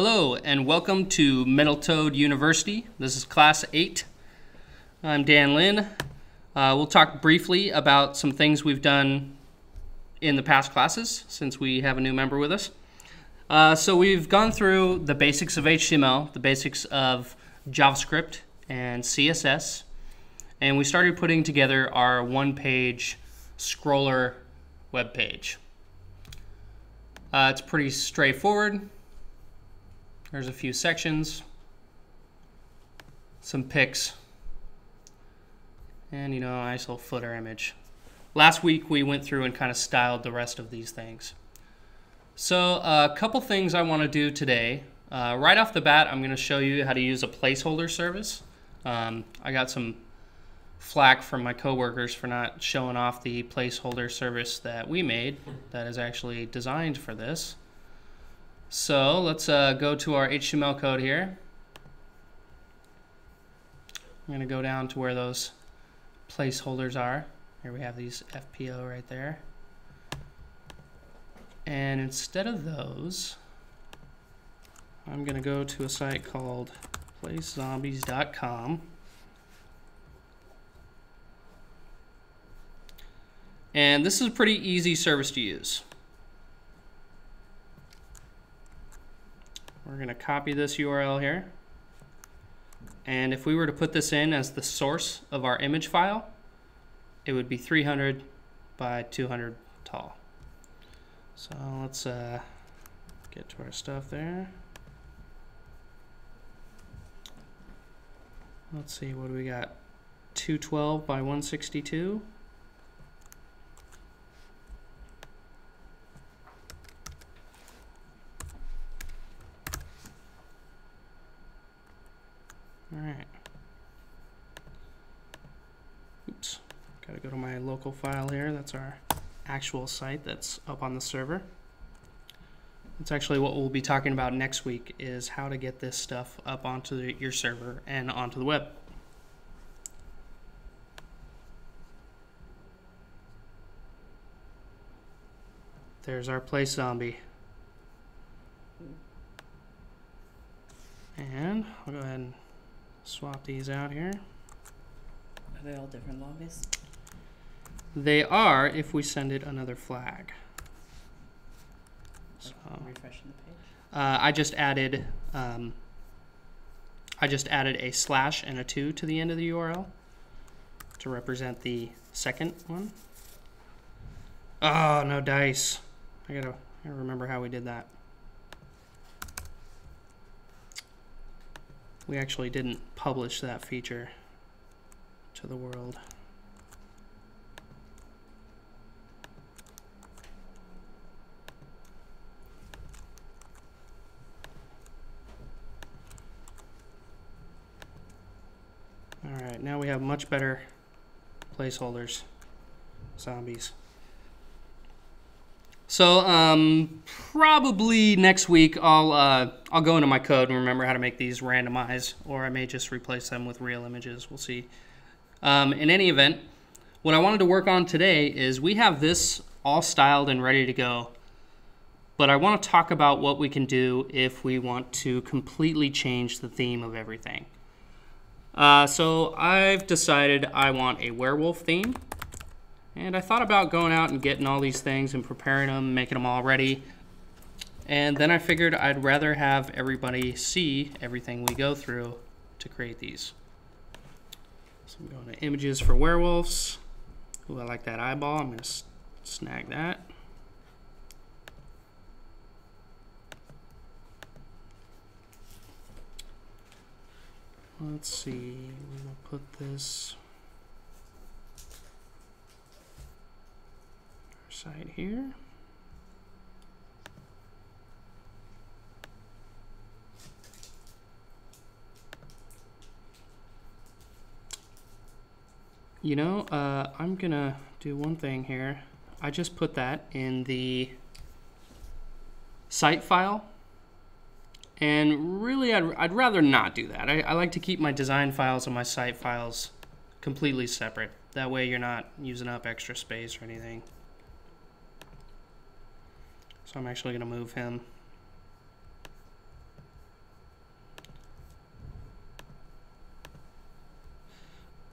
Hello and welcome to Metal Toad University. This is Class 8. I'm Dan Lin. We'll talk briefly about some things we've done in the past classes since we have a new member with us. So we've gone through the basics of HTML, the basics of JavaScript and CSS, and we started putting together our one-page scroller web page. It's pretty straightforward. There's a few sections, some pics, and a nice little footer image. Last week we went through and kind of styled the rest of these things. So a couple things I want to do today. Right off the bat, I'm going to show you how to use a placeholder service. I got some flack from my coworkers for not showing off the placeholder service that we made that is actually designed for this. So let's go to our HTML code here. I'm going to go down to where those placeholders are. Here we have these FPO right there. And instead of those, I'm going to go to a site called placezombies.com. And this is a pretty easy service to use. We're going to copy this URL here. And if we were to put this in as the source of our image file, it would be 300 by 200 tall. So let's get to our stuff there. Let's see, what do we got? 212 by 162. Alright. Oops. Gotta go to my local file here. That's our actual site that's up on the server. That's actually what we'll be talking about next week, is how to get this stuff up onto your server and onto the web. There's our place zombie. And I'll go ahead and swap these out here. Are they all different logos? They are if we send it another flag. So, refreshing the page. I just added a slash and a 2 to the end of the URL to represent the second one. Oh, no dice. I gotta remember how we did that. We actually didn't publish that feature to the world. All right, now we have much better placeholders, zombies. So probably next week I'll go into my code and remember how to make these randomize, or I may just replace them with real images. We'll see. In any event, what I wanted to work on today is we have this all styled and ready to go, but I want to talk about what we can do if we want to completely change the theme of everything. So I've decided I want a werewolf theme. And I thought about going out and getting all these things and preparing them, making them all ready. And then I figured I'd rather have everybody see everything we go through to create these. So I'm going to images for werewolves. Ooh, I like that eyeball. I'm going to snag that. Let's see, we'll put this side here. I'm gonna do one thing here. I just put that in the site file, and really I'd rather not do that. I like to keep my design files and my site files completely separate. That way you're not using up extra space or anything. So I'm actually going to move him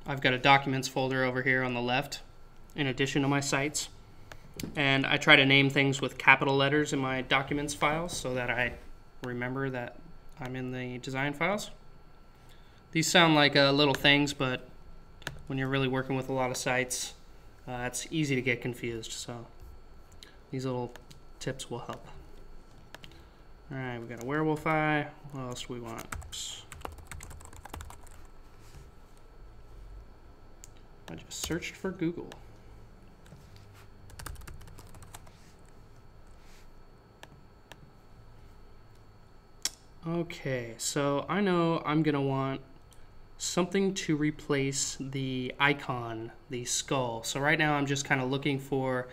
I've got a documents folder over here on the left in addition to my sites. And I try to name things with capital letters in my documents files so that I remember that I'm in the design files. These sound like little things, but when you're really working with a lot of sites, it's easy to get confused. So these little tips will help. All right, we got a werewolf eye. What else do we want? Oops. I just searched for Google. Okay, so I know I'm gonna want something to replace the icon, the skull. So right now I'm just kind of looking for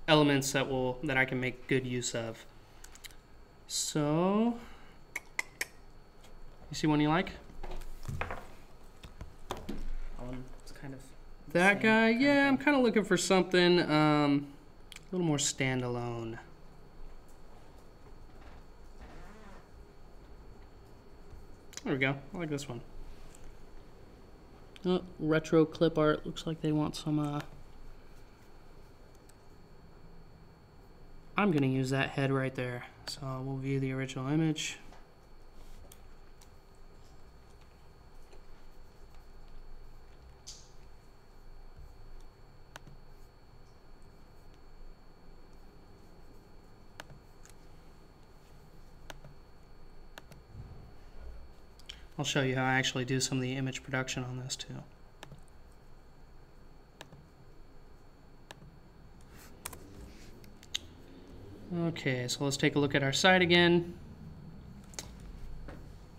elements that I can make good use of. So, you see one you like? It's kind of That guy? Yeah, I'm kind of looking for something a little more standalone. There we go. I like this one. Oh, retro clip art. Looks like they want some. I'm going to use that head right there. So we'll view the original image. I'll show you how I actually do some of the image production on this too. Okay, so let's take a look at our site again.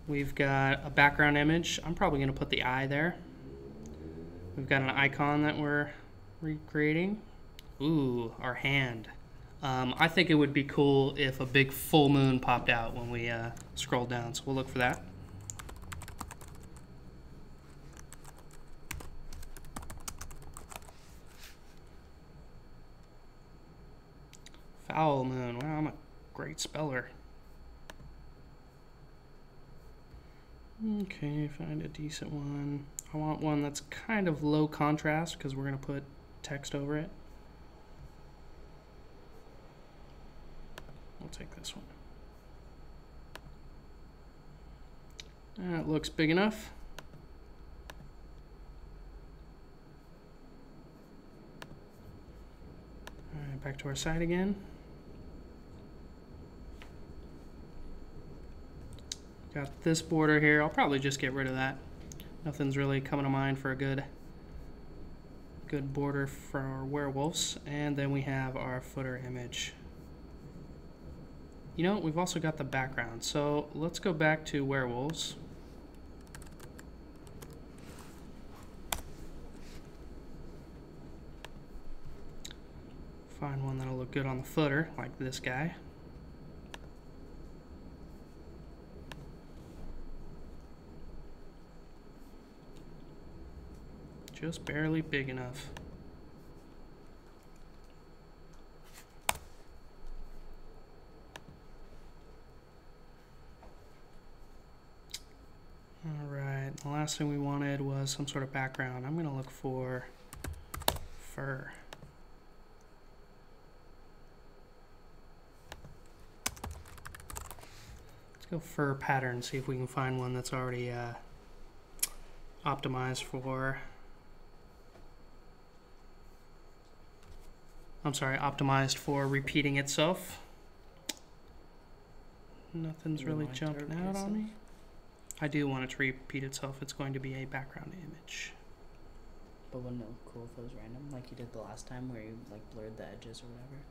We've got a background image. I'm probably going to put the eye there. We've got an icon that we're recreating. Ooh, our hand. I think it would be cool if a big full moon popped out when we scroll down, so we'll look for that. Foul moon. Wow, I'm a great speller. Okay, find a decent one. I want one that's kind of low contrast because we're going to put text over it. We'll take this one. That looks big enough. All right, back to our site again. Got this border here. I'll probably just get rid of that. Nothing's really coming to mind for a good border for our werewolves. And then we have our footer image. You know, we've also got the background. So let's go back to werewolves. Find one that'll look good on the footer, like this guy. Just barely big enough. All right, the last thing we wanted was some sort of background. I'm gonna look for fur. Let's go fur pattern, see if we can find one that's already optimized for, optimized for repeating itself. Nothing's really jumping out on me. I do want it to repeat itself. It's going to be a background image. But wouldn't it look cool if it was random, like you did the last time, where you like blurred the edges or whatever?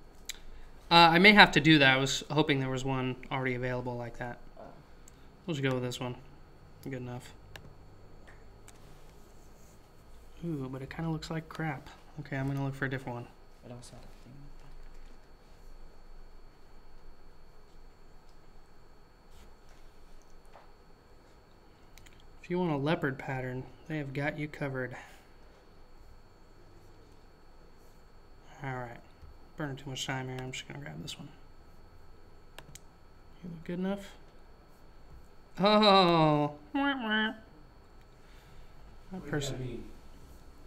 I may have to do that. I was hoping there was one already available like that. We'll just go with this one. Good enough. Ooh, but it kind of looks like crap. Okay, I'm gonna look for a different one. It also had a thing. If you want a leopard pattern, they have got you covered. Alright. Burning too much time here. I'm just gonna grab this one. You look good enough? Oh! That person.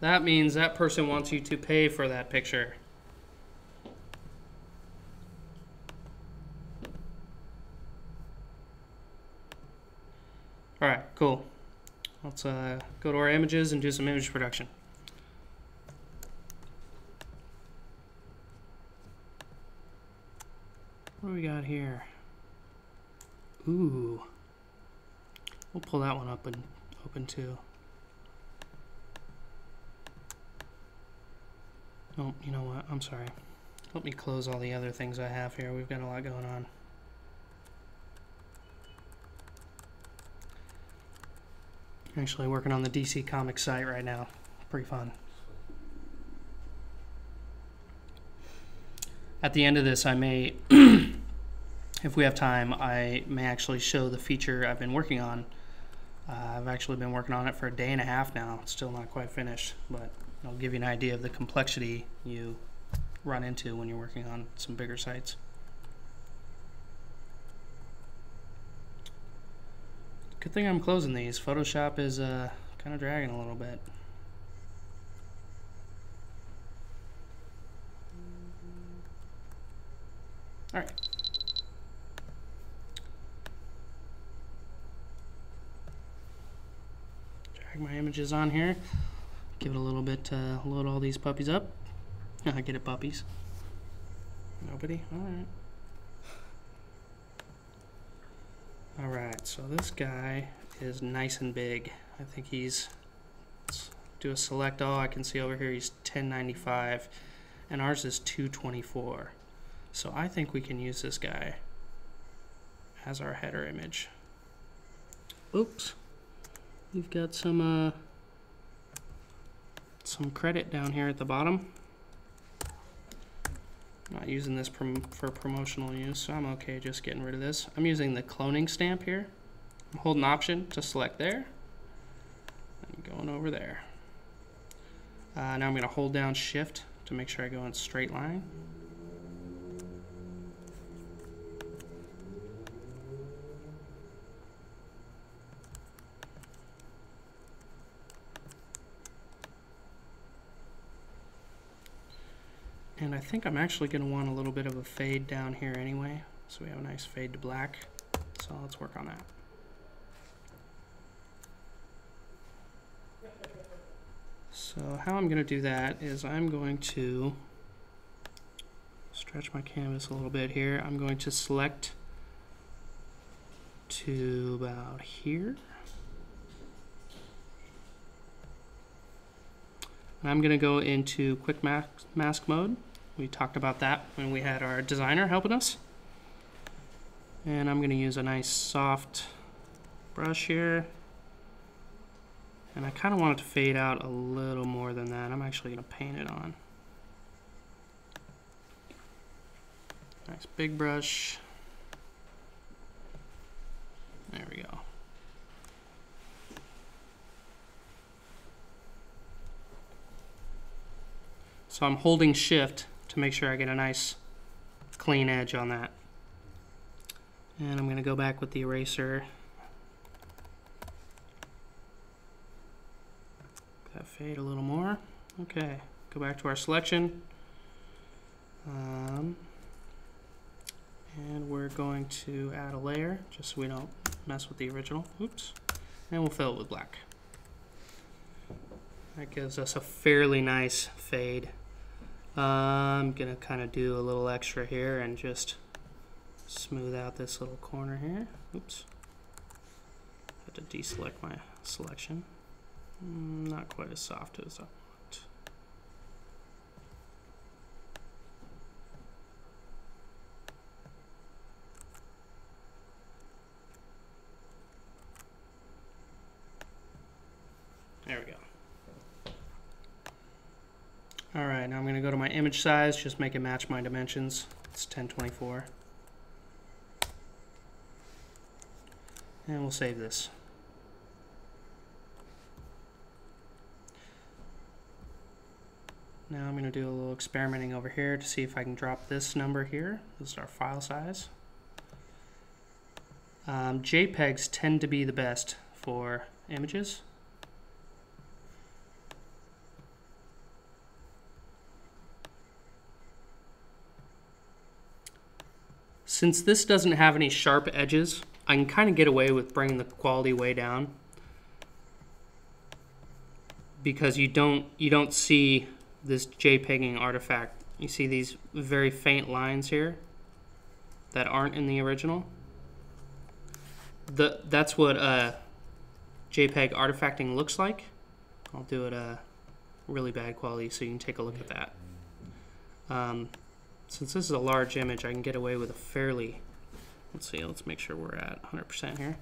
that means that person wants you to pay for that picture. All right, cool. Let's go to our images and do some image production. What do we got here? Ooh. We'll pull that one up and open too. Oh, you know what? I'm sorry. Let me close all the other things I have here. We've got a lot going on. Actually working on the DC Comics site right now. Pretty fun. At the end of this, I may, if we have time, I may actually show the feature I've been working on. I've actually been working on it for a day and a half now. It's still not quite finished, but I'll give you an idea of the complexity you run into when you're working on some bigger sites. Good thing I'm closing these. Photoshop is kind of dragging a little bit. All right. Drag my images on here. Give it a little bit to load all these puppies up. I get it, puppies. Nobody? All right. All right, so this guy is nice and big. I think he's, let's do a select all. I can see over here he's 1095 and ours is 224. So I think we can use this guy as our header image. Oops, we've got some credit down here at the bottom. I'm not using this for promotional use, so I'm okay just getting rid of this. I'm using the cloning stamp here. I'm holding Option to select there. I'm going over there. Now I'm going to hold down Shift to make sure I go in straight line. And I think I'm actually going to want a little bit of a fade down here anyway. So we have a nice fade to black. So let's work on that. So how I'm going to do that is I'm going to stretch my canvas a little bit here. I'm going to select to about here. And I'm going to go into quick mask mode. We talked about that when we had our designer helping us. And I'm going to use a nice soft brush here. And I kind of want it to fade out a little more than that. I'm actually going to paint it on. Nice big brush. There we go. So I'm holding Shift to make sure I get a nice clean edge on that. And I'm going to go back with the eraser. That fade a little more. Okay, go back to our selection. And we're going to add a layer just so we don't mess with the original. Oops. And we'll fill it with black. That gives us a fairly nice fade. I'm going to kind of do a little extra here and just smooth out this little corner here. Oops. I have to deselect my selection. Not quite as soft as I want. There we go. All right, now I'm going to go to my image size, just make it match my dimensions. It's 1024. And we'll save this. Now I'm going to do a little experimenting over here to see if I can drop this number here. This is our file size. JPEGs tend to be the best for images. Since this doesn't have any sharp edges, I can kind of get away with bringing the quality way down, because you don't see this JPEGing artifact. You see these very faint lines here that aren't in the original. That's what JPEG artifacting looks like. I'll do it really bad quality so you can take a look at that. Since this is a large image, I can get away with a fairly, let's see, let's make sure we're at 100% here.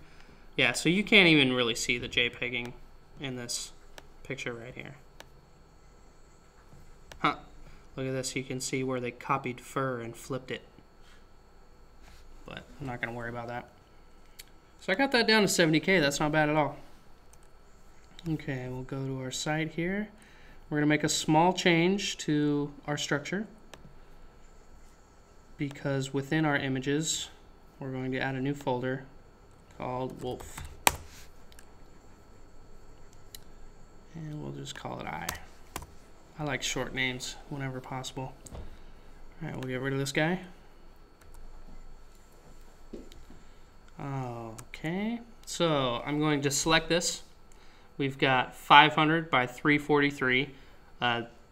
Yeah, so you can't even really see the JPEGing in this picture right here. Huh. Look at this, you can see where they copied fur and flipped it. But I'm not going to worry about that. So I got that down to 70K, that's not bad at all. Okay, we'll go to our site here. We're going to make a small change to our structure, because within our images, we're going to add a new folder called Wolf. And we'll just call it I. I like short names whenever possible. All right, we'll get rid of this guy. Okay, so I'm going to select this. We've got 500 by 343.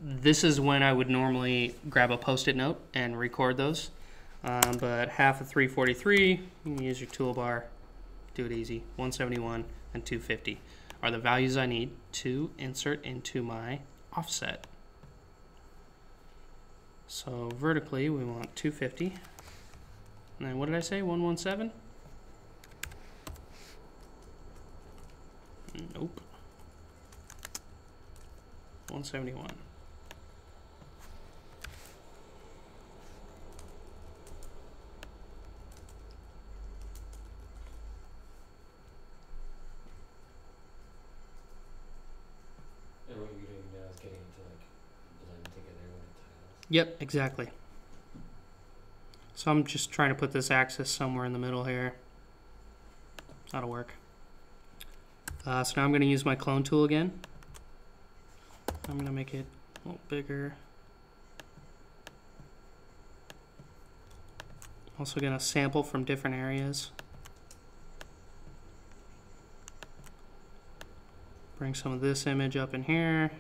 This is when I would normally grab a Post-it note and record those. But half of 343, you can use your toolbar, do it easy. 171 and 250 are the values I need to insert into my offset. So vertically, we want 250. And then what did I say, 117? Nope. 171. And what you're doing now is getting it to like blend together with the tiles. Yep, exactly. So I'm just trying to put this axis somewhere in the middle here. That'll work. So now I'm going to use my clone tool again. I'm going to make it a little bigger. Also going to sample from different areas. Bring some of this image up in here.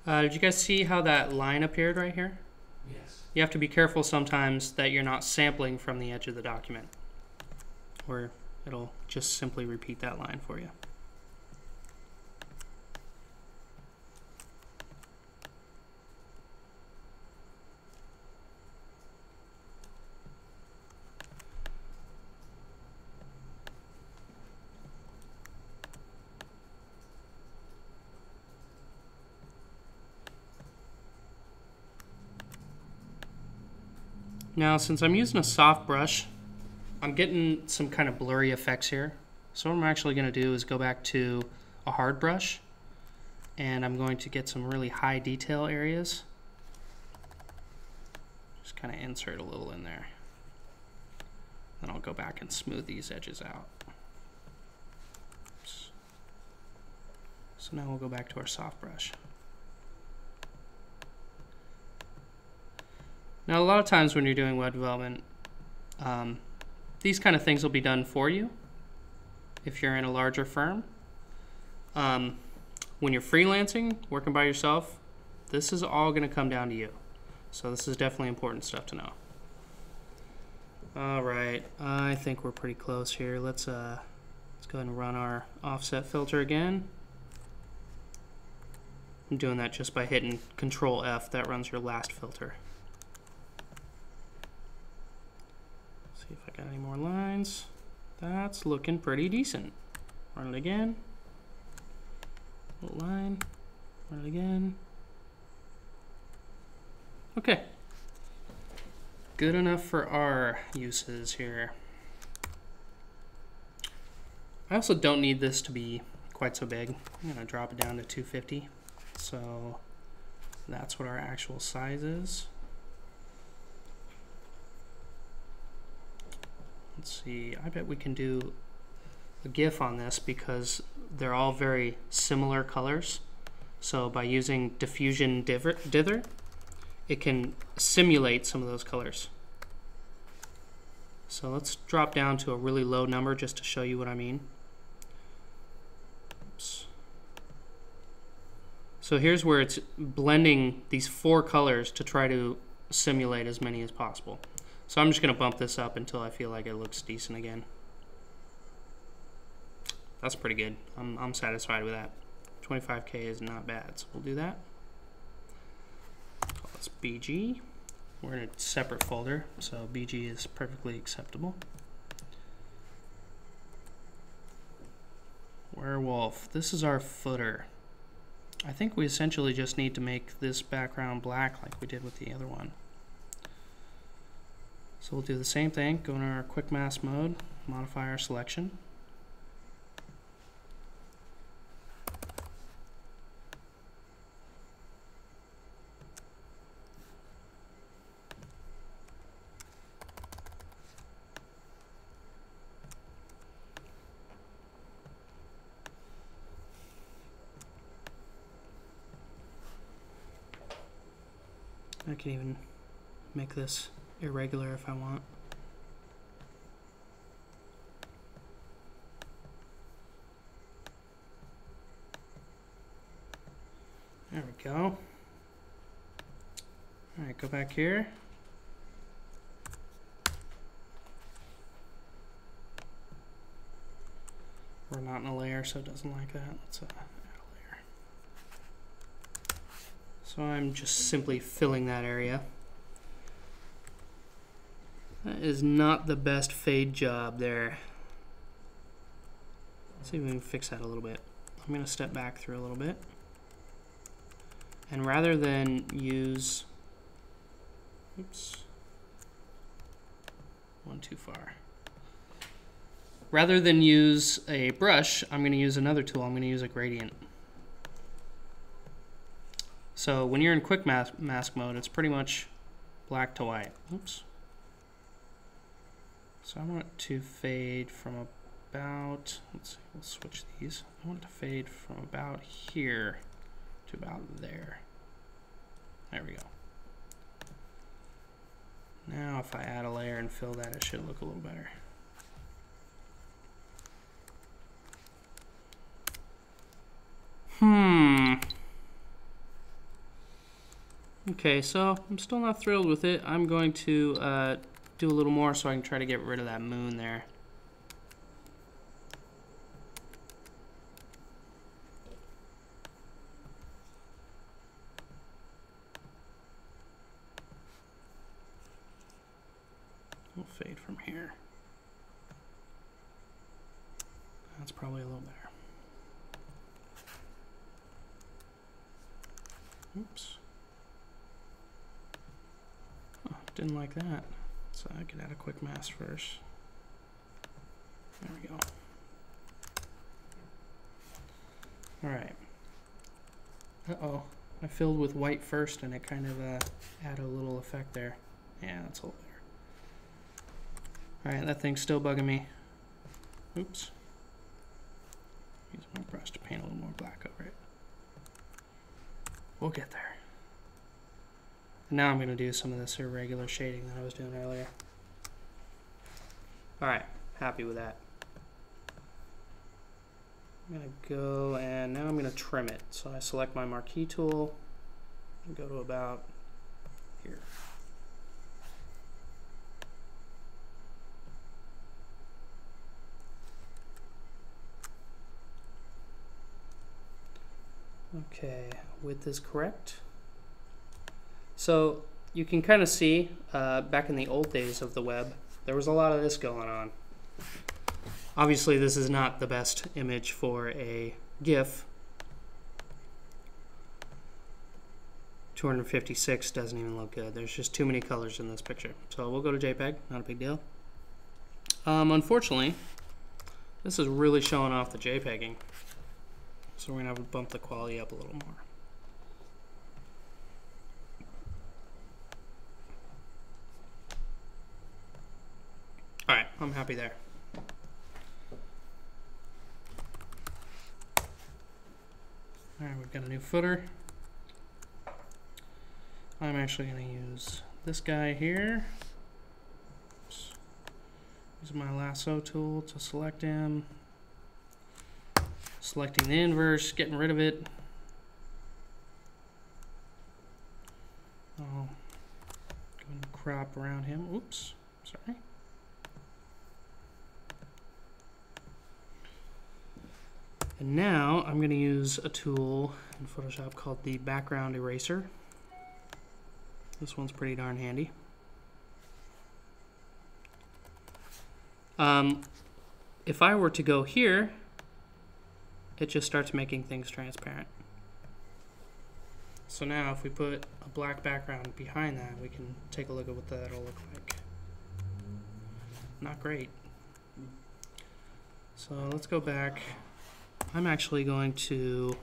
Did you guys see how that line appeared right here? Yes. You have to be careful sometimes that you're not sampling from the edge of the document, or it'll just simply repeat that line for you. Now, since I'm using a soft brush, I'm getting some kind of blurry effects here. So what I'm actually going to do is go back to a hard brush, and I'm going to get some really high detail areas. Just kind of insert a little in there. Then I'll go back and smooth these edges out. Oops. So now we'll go back to our soft brush. Now, a lot of times when you're doing web development, these kind of things will be done for you if you're in a larger firm. When you're freelancing, working by yourself, this is all going to come down to you. So this is definitely important stuff to know. All right, I think we're pretty close here. Let's go ahead and run our offset filter again. I'm doing that just by hitting Control F. That runs your last filter. See if I got any more lines. That's looking pretty decent. Run it again. Little line. Run it again. Okay. Good enough for our uses here. I also don't need this to be quite so big. I'm going to drop it down to 250. So that's what our actual size is. Let's see, I bet we can do a GIF on this because they're all very similar colors. So by using diffusion dither, it can simulate some of those colors. So let's drop down to a really low number just to show you what I mean. Oops. So here's where it's blending these 4 colors to try to simulate as many as possible. So I'm just going to bump this up until I feel like it looks decent again. That's pretty good. I'm satisfied with that. 25K is not bad, so we'll do that. Call this BG. We're in a separate folder, so BG is perfectly acceptable. Werewolf. This is our footer. I think we essentially just need to make this background black like we did with the other one. So we'll do the same thing, go into our quick mask mode, modify our selection. I can even make this irregular if I want. There we go. All right, go back here. We're not in a layer, so it doesn't like that. Let's add a layer. So I'm just simply filling that area. That is not the best fade job there. Let's see if we can fix that a little bit. I'm going to step back through a little bit. And rather than use, oops, one too far. Rather than use a brush, I'm going to use another tool. I'm going to use a gradient. So when you're in quick mask mode, it's pretty much black to white. Oops. So I want it to fade from about, let's see, we'll switch these. I want it to fade from about here to about there. There we go. Now if I add a layer and fill that, it should look a little better. Okay, so I'm still not thrilled with it. I'm going to do a little more so I can try to get rid of that moon there. We'll fade from here. That's probably a little better. Oops. Oh, didn't like that. So I could add a quick mask first. There we go. Alright. Uh-oh. I filled with white first and it kind of added a little effect there. Yeah, that's a little better. Alright, that thing's still bugging me. Oops. Use my brush to paint a little more black over it. We'll get there. And now I'm going to do some of this irregular shading that I was doing earlier. Alright, happy with that. I'm going to go and now I'm going to trim it. So I select my marquee tool and go to about here. Okay, width is correct. So you can kind of see back in the old days of the web, there was a lot of this going on. Obviously, this is not the best image for a GIF. 256 doesn't even look good. There's just too many colors in this picture. So we'll go to JPEG, not a big deal. Unfortunately, this is really showing off the JPEGing. So we're going to bump the quality up a little more. All right, I'm happy there. All right, we've got a new footer. I'm actually going to use this guy here. Oops. Use my lasso tool to select him. Selecting the inverse, getting rid of it. I'll go and crop around him. Oops, sorry. And now I'm going to use a tool in Photoshop called the background eraser. This one's pretty darn handy. If I were to go here, it just starts making things transparent. So now if we put a black background behind that, we can take a look at what that'll look like. Not great. So let's go back. I'm actually going to,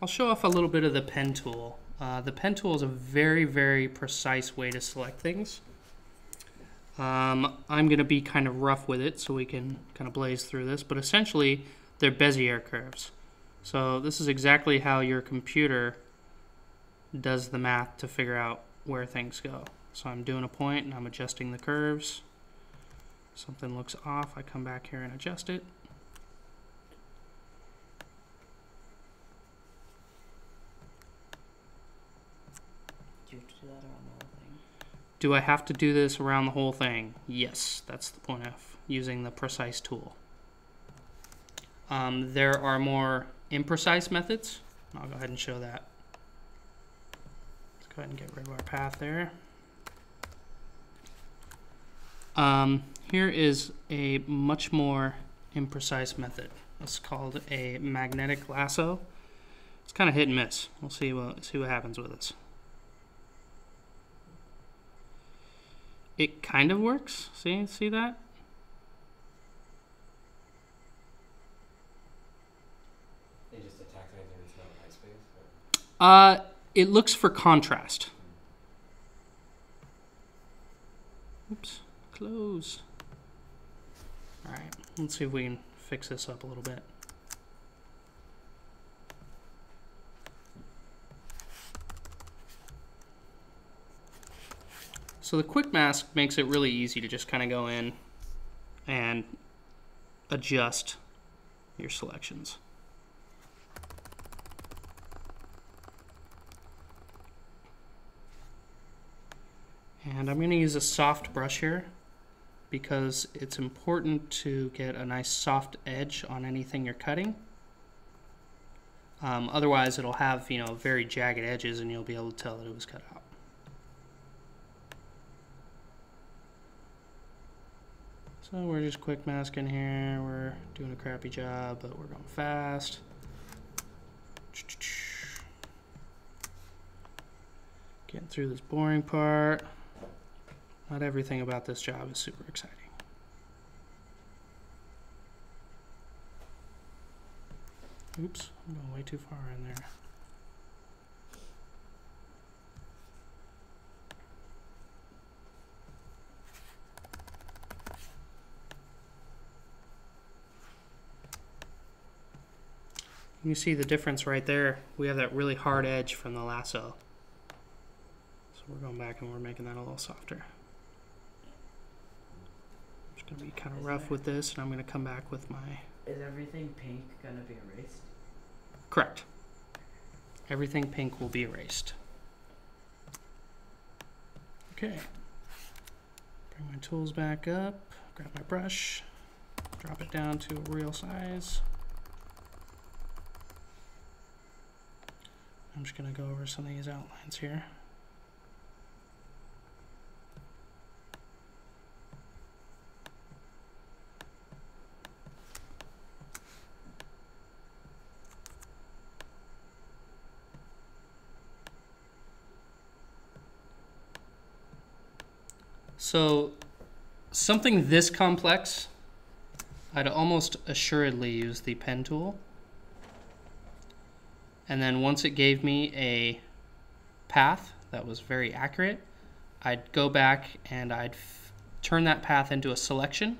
I'll show off a little bit of the pen tool. The pen tool is a very, very precise way to select things. I'm going to be kind of rough with it so we can kind of blaze through this, but essentially they're Bezier curves. So this is exactly how your computer does the math to figure out where things go. So I'm doing a point and I'm adjusting the curves. Something looks off, I come back here and adjust it. Do you have to do that around the whole thing? Do I have to do this around the whole thing? Yes, that's the point of using the precise tool. There are more imprecise methods. I'll go ahead and show that. Let's go ahead and get rid of our path there. Here is a much more imprecise method. It's called a magnetic lasso. It's kind of hit and miss. We'll see what happens with this. It kind of works. See that? It just attacks anything that's not white space? Or? It looks for contrast. Oops, close. All right, let's see if we can fix this up a little bit. So the quick mask makes it really easy to just kind of go in and adjust your selections. And I'm going to use a soft brush here because it's important to get a nice soft edge on anything you're cutting. Otherwise it'll have, very jagged edges and you'll be able to tell that it was cut out. So we're just quick masking here. We're doing a crappy job, but we're going fast. Getting through this boring part. Not everything about this job is super exciting. Oops, I'm going way too far in there. You see the difference right there. We have that really hard edge from the lasso. So we're going back and we're making that a little softer. I'm just going to be kind of rough with this, and I'm going to come back with my... Is everything pink gonna be erased? Correct. Everything pink will be erased. Okay. Bring my tools back up, grab my brush, drop it down to a real size. I'm just going to go over some of these outlines here. So something this complex, I'd almost assuredly use the pen tool. And then once it gave me a path that was very accurate, I'd go back and I'd turn that path into a selection.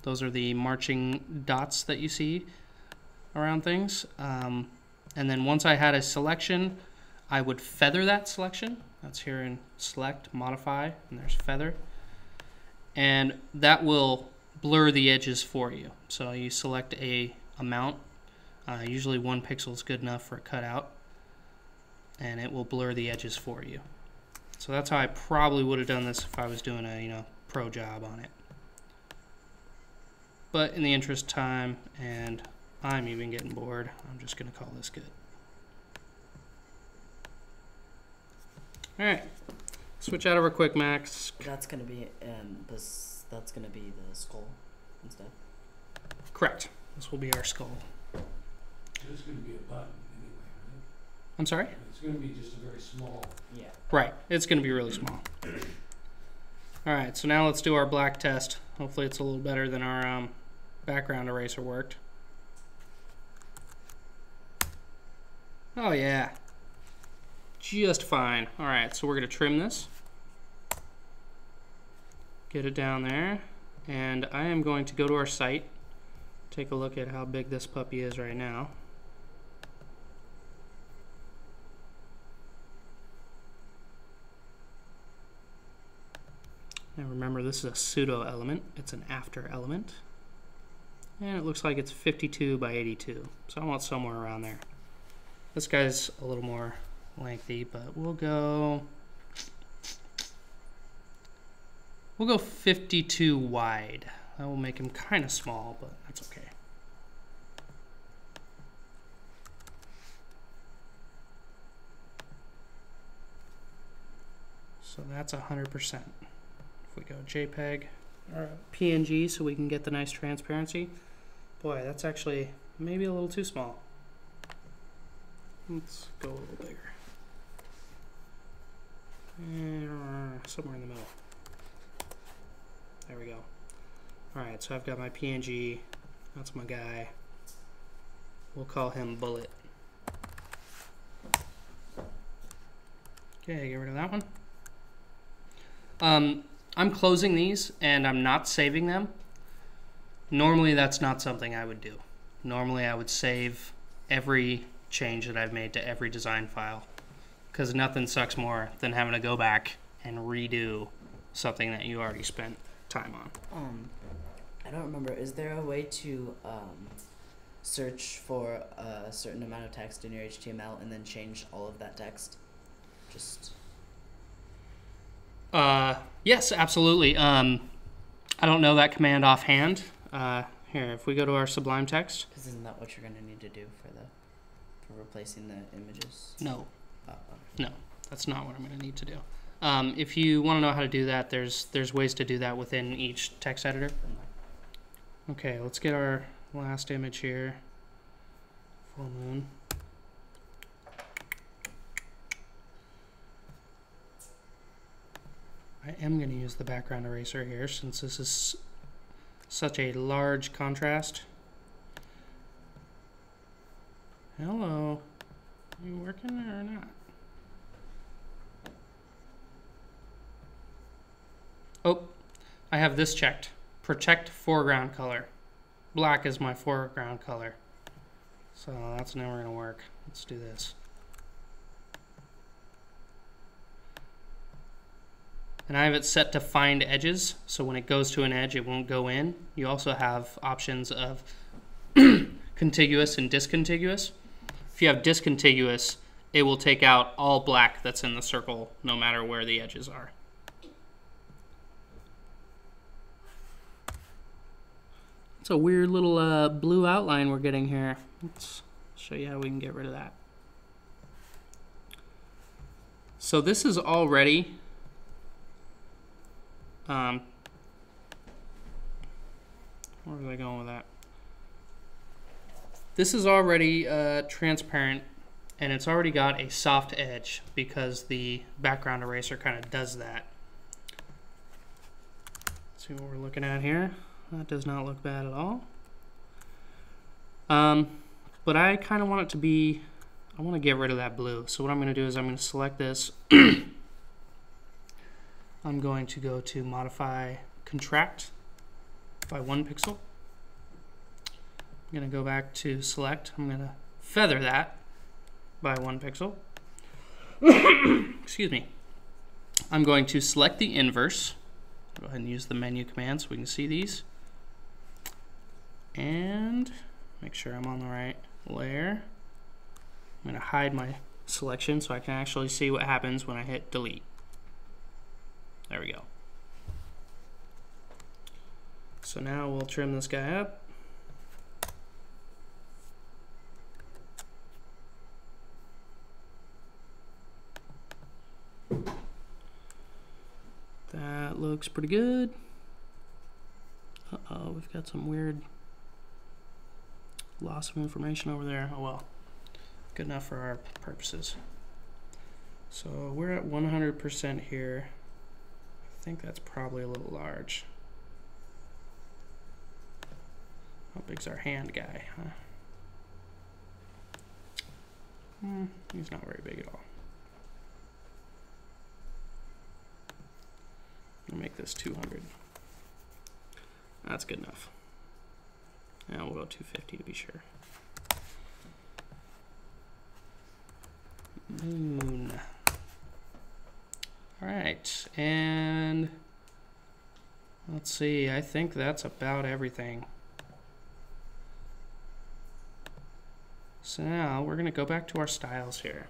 Those are the marching dots that you see around things. And then once I had a selection, I would feather that selection. That's here in select, modify, and there's feather. And that will blur the edges for you. So you select a amount. Usually 1 pixel is good enough for a cutout. And it will blur the edges for you. So that's how I probably would have done this if I was doing a pro job on it. But in the interest of time, and I'm even getting bored, I'm just going to call this good. All right, switch out of our Quick Max. That's gonna be that's gonna be the skull and stuff. Correct. This will be our skull. It's going to be a button anyway, right? I'm sorry? It's going to be just a very small. Yeah. Right, it's going to be really small. All right, so now let's do our black test. Hopefully it's a little better than our background eraser worked. Oh yeah, just fine. All right, so we're going to trim this. Get it down there. And I am going to go to our site, take a look at how big this puppy is right now. Now remember, this is a pseudo element. It's an after element. And it looks like it's 52 by 82. So I want somewhere around there. This guy's a little more lengthy, but we'll go 52 wide. That will make him kind of small, but that's okay. So that's 100%. If we go JPEG or PNG so we can get the nice transparency. Boy, that's actually maybe a little too small. Let's go a little bigger. And somewhere in the middle. There we go. Alright, so I've got my PNG. That's my guy. We'll call him Bullet. Okay, get rid of that one. I'm closing these and I'm not saving them. Normally that's not something I would do. Normally I would save every change that I've made to every design file, because nothing sucks more than having to go back and redo something that you already spent time on. I don't remember. Is there a way to search for a certain amount of text in your HTML and then change all of that text? Just yes, absolutely. I don't know that command offhand. Here, if we go to our Sublime Text. because isn't that what you're gonna need to do for replacing the images? No, Oh, no, that's not what I'm going to need to do. If you want to know how to do that, there's ways to do that within each text editor. Okay, let's get our last image here. Full moon. I am going to use the background eraser here since this is such a large contrast. Hello. Are you working there or not? Oh, I have this checked. Protect foreground color. Black is my foreground color. So that's never going to work. Let's do this. And I have it set to find edges, so when it goes to an edge, it won't go in. You also have options of contiguous and discontiguous. If you have discontiguous, it will take out all black that's in the circle, no matter where the edges are. It's a weird little blue outline we're getting here. Let's show you how we can get rid of that. So this is already where was I going with that? This is already transparent, and it's already got a soft edge because the background eraser kind of does that. Let's see what we're looking at here. That does not look bad at all. But I kind of want it to be, I want to get rid of that blue. So what I'm going to do is I'm going to select this. I'm going to go to Modify, contract by 1 pixel. I'm going to go back to select. I'm going to feather that by 1 pixel. Excuse me. I'm going to select the inverse. Go ahead and use the menu command so we can see these. And make sure I'm on the right layer. I'm going to hide my selection so I can actually see what happens when I hit delete. There we go. So now we'll trim this guy up. That looks pretty good. Uh-oh, we've got some weird loss of information over there. Oh well, good enough for our purposes. So we're at 100% here. I think that's probably a little large. How big's our hand guy? Huh? He's not very big at all. I'll make this 200. That's good enough. Now we'll go 250 to be sure. Moon. All right, and let's see, I think that's about everything. So now we're gonna go back to our styles here.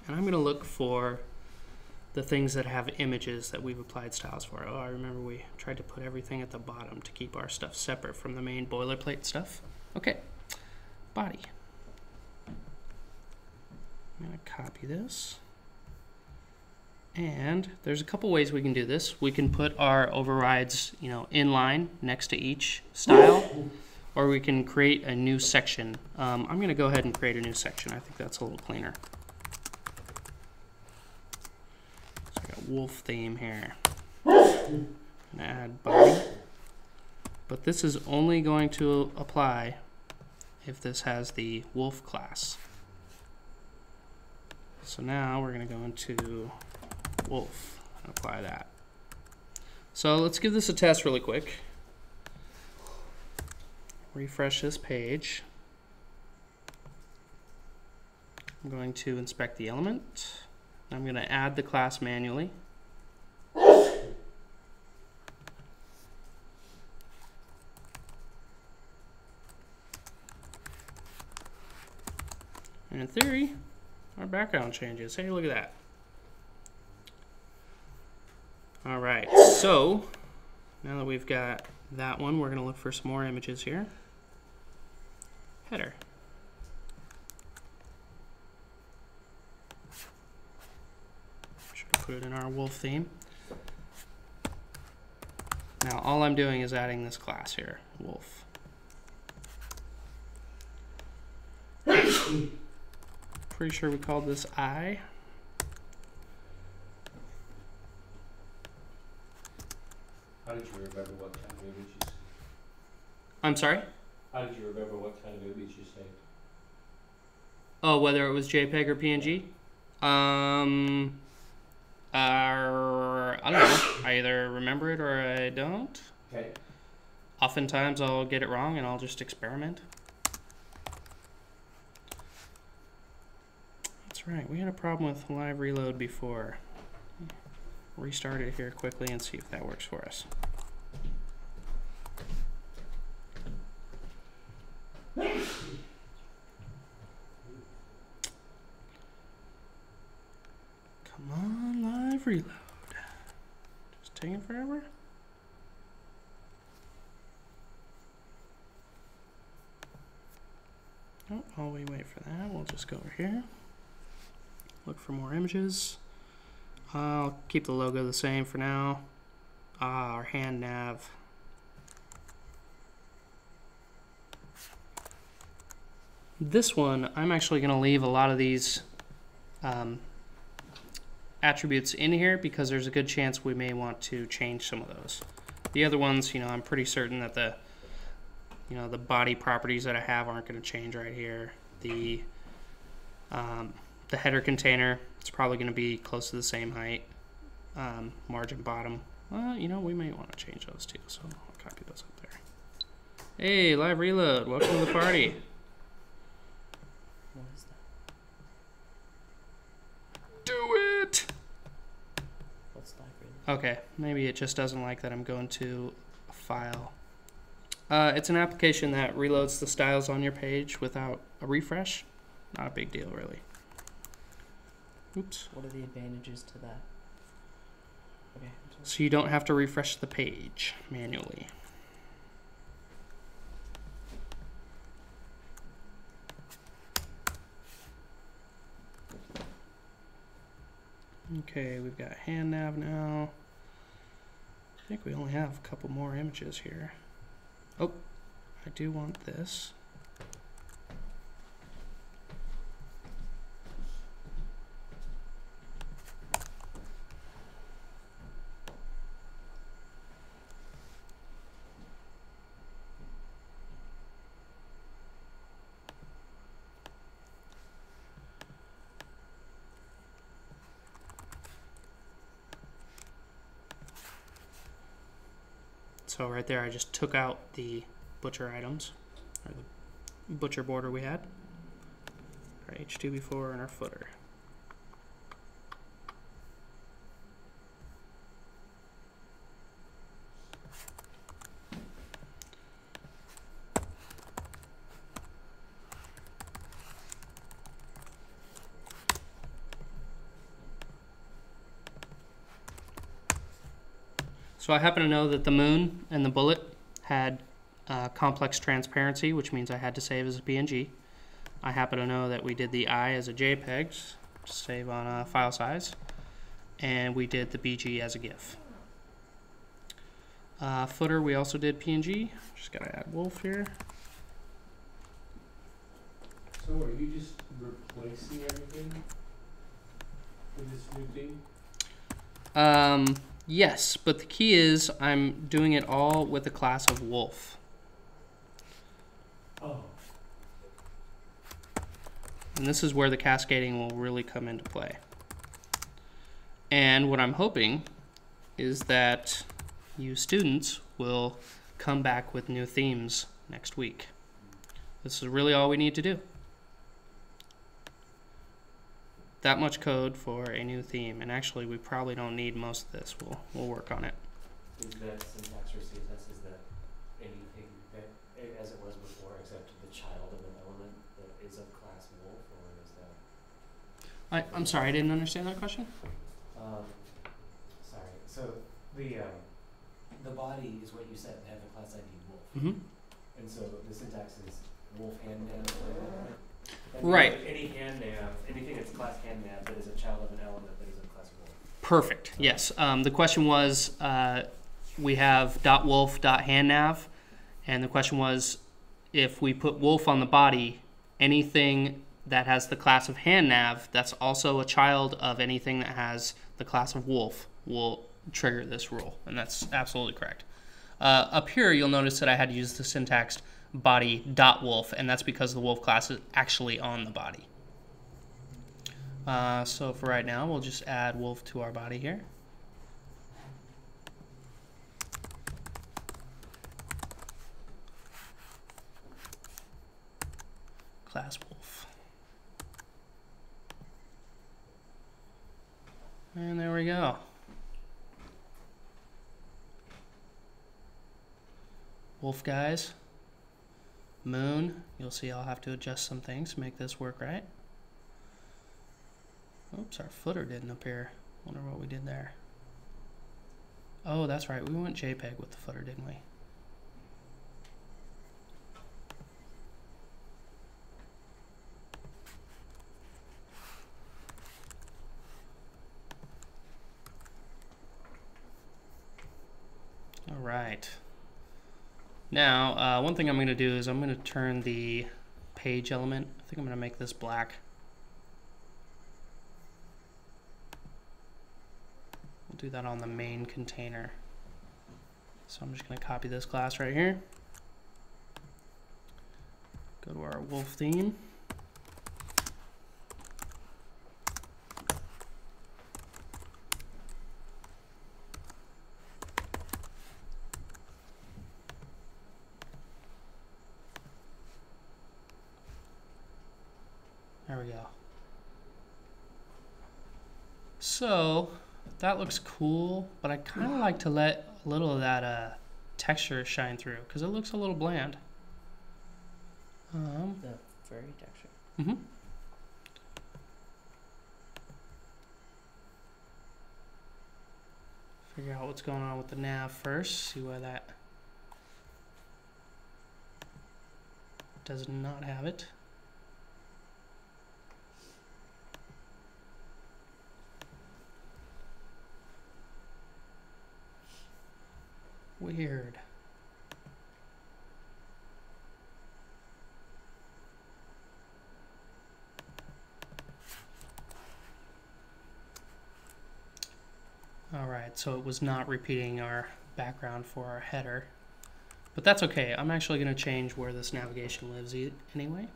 And I'm gonna look for the things that have images that we've applied styles for. Oh, I remember we tried to put everything at the bottom to keep our stuff separate from the main boilerplate stuff. Okay, body. I'm gonna copy this. And there's a couple ways we can do this. We can put our overrides, you know, in line next to each style, or we can create a new section. I'm gonna go ahead and create a new section. I think that's a little cleaner. Wolf theme here. And add body. But this is only going to apply if this has the wolf class. So now we're going to go into wolf and apply that. So let's give this a test really quick. Refresh this page. I'm going to inspect the element. I'm going to add the class manually. And in theory, our background changes. Hey, look at that. All right, so now that we've got that one, we're going to look for some more images here. Header. Put it in our wolf theme. Now all I'm doing is adding this class here, wolf. Pretty sure we called this I. How did you remember what kind of image you saved? I'm sorry? How did you remember what kind of image you saved? Oh, whether it was JPEG or PNG? I don't know. I either remember it or I don't. Okay. Oftentimes I'll get it wrong and I'll just experiment. That's right. We had a problem with live reload before. Restart it here quickly and see if that works for us. Come on, live reload. Just taking forever. Oh, while we wait for that, we'll just go over here. Look for more images. I'll keep the logo the same for now. Our hand nav. This one, I'm actually going to leave a lot of these attributes in here because there's a good chance we may want to change some of those. The other ones, you know, I'm pretty certain that the body properties that I have aren't going to change right here. The header container, it's probably going to be close to the same height. Margin bottom, Well, you know, we may want to change those too, so I'll copy those up there. Hey, live reload. Welcome to the party. What is that? Do it! What's live reload? Okay, maybe it just doesn't like that I'm going to a file. It's an application that reloads the styles on your page without a refresh. Not a big deal, really. Oops. What are the advantages to that? Okay. I'm sorry. So you don't have to refresh the page manually. Okay, we've got hand nav now. I think we only have a couple more images here. Oh, I do want this. So right there, I just took out the butcher items, or the butcher border we had, our H2B4 and our footer. So I happen to know that the moon and the bullet had complex transparency, which means I had to save as a PNG. I happen to know that we did the eye as a JPEG, to save on a file size, and we did the BG as a GIF. Footer, we also did PNG. Just gotta add wolf here. So are you just replacing everything with this new thing? Yes, but the key is I'm doing it all with the class of wolf. Oh. And this is where the cascading will really come into play. And what I'm hoping is that you students will come back with new themes next week. This is really all we need to do. That much code for a new theme, and actually we probably don't need most of this. We'll work on it. Is that syntax for CSS, is that anything that, as it was before, except the child of an element that is of class wolf, or is that? I'm sorry, I didn't understand that question. Sorry. So the body is what you said, they have the class ID wolf. Mm-hmm. And so the syntax is wolf hand nav. Right. Any hand nav, anything that's class hand nav that is a child of an element that is of class wolf. Perfect. Yes. The question was, we have .wolf.handnav, and the question was, if we put wolf on the body, anything that has the class of handnav that's also a child of anything that has the class of wolf will trigger this rule, and that's absolutely correct. Up here, you'll notice that I had to use the syntax body.wolf, and that's because the wolf class is actually on the body. So for right now, we'll just add wolf to our body here. Class wolf. And there we go. Wolf guys. Moon. You'll see I'll have to adjust some things to make this work right. Oops, our footer didn't appear. Wonder what we did there. Oh, that's right. We went JPEG with the footer, didn't we? All right. Now, one thing I'm going to do is I'm going to turn the page element. I think I'm going to make this black. We'll do that on the main container. So I'm just going to copy this class right here. Go to our wolf theme. There we go. So that looks cool, but I kind of like to let a little of that texture shine through because it looks a little bland. The furry texture. Mm-hmm. Figure out what's going on with the nav first. See why that does not have it. Weird. Alright, so it was not repeating our background for our header. But that's okay. I'm actually going to change where this navigation lives anyway.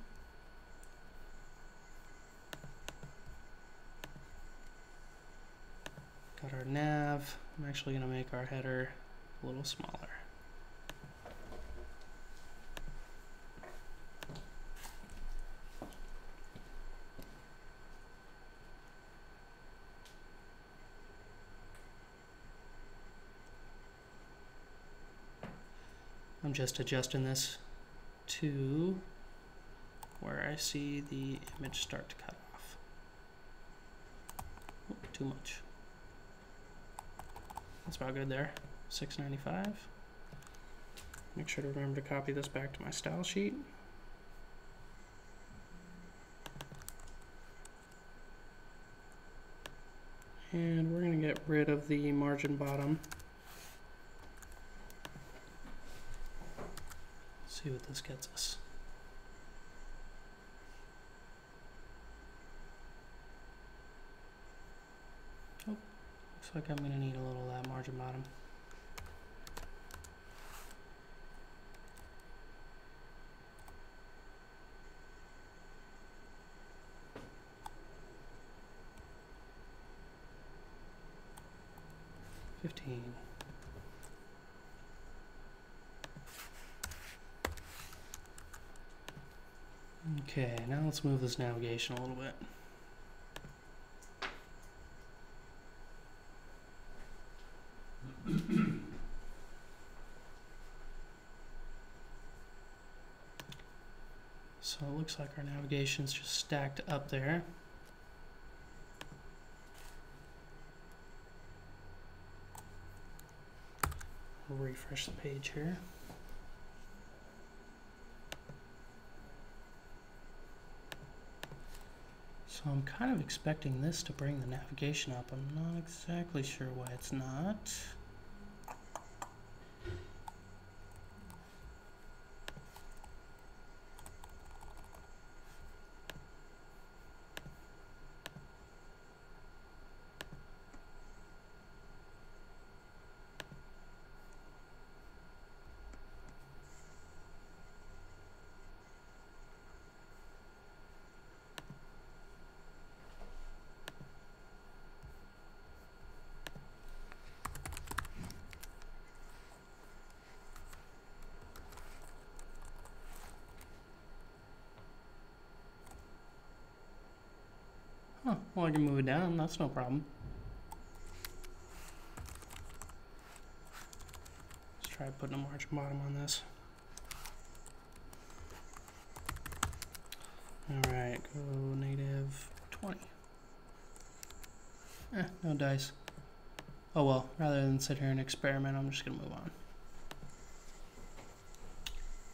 Got our nav. I'm actually going to make our header a little smaller. I'm just adjusting this to where I see the image start to cut off. Oh, too much. That's about good there. 695. Make sure to remember to copy this back to my style sheet. And we're going to get rid of the margin bottom. See what this gets us. Oh, looks like I'm going to need a little of that margin bottom. Okay, now let's move this navigation a little bit. So it looks like our navigation's just stacked up there. We'll refresh the page here. So I'm kind of expecting this to bring the navigation up. I'm not exactly sure why it's not. Huh, well I can move it down, that's no problem. Let's try putting a margin bottom on this. Alright, go negative 20. No dice. Oh well, rather than sit here and experiment, I'm just gonna move on.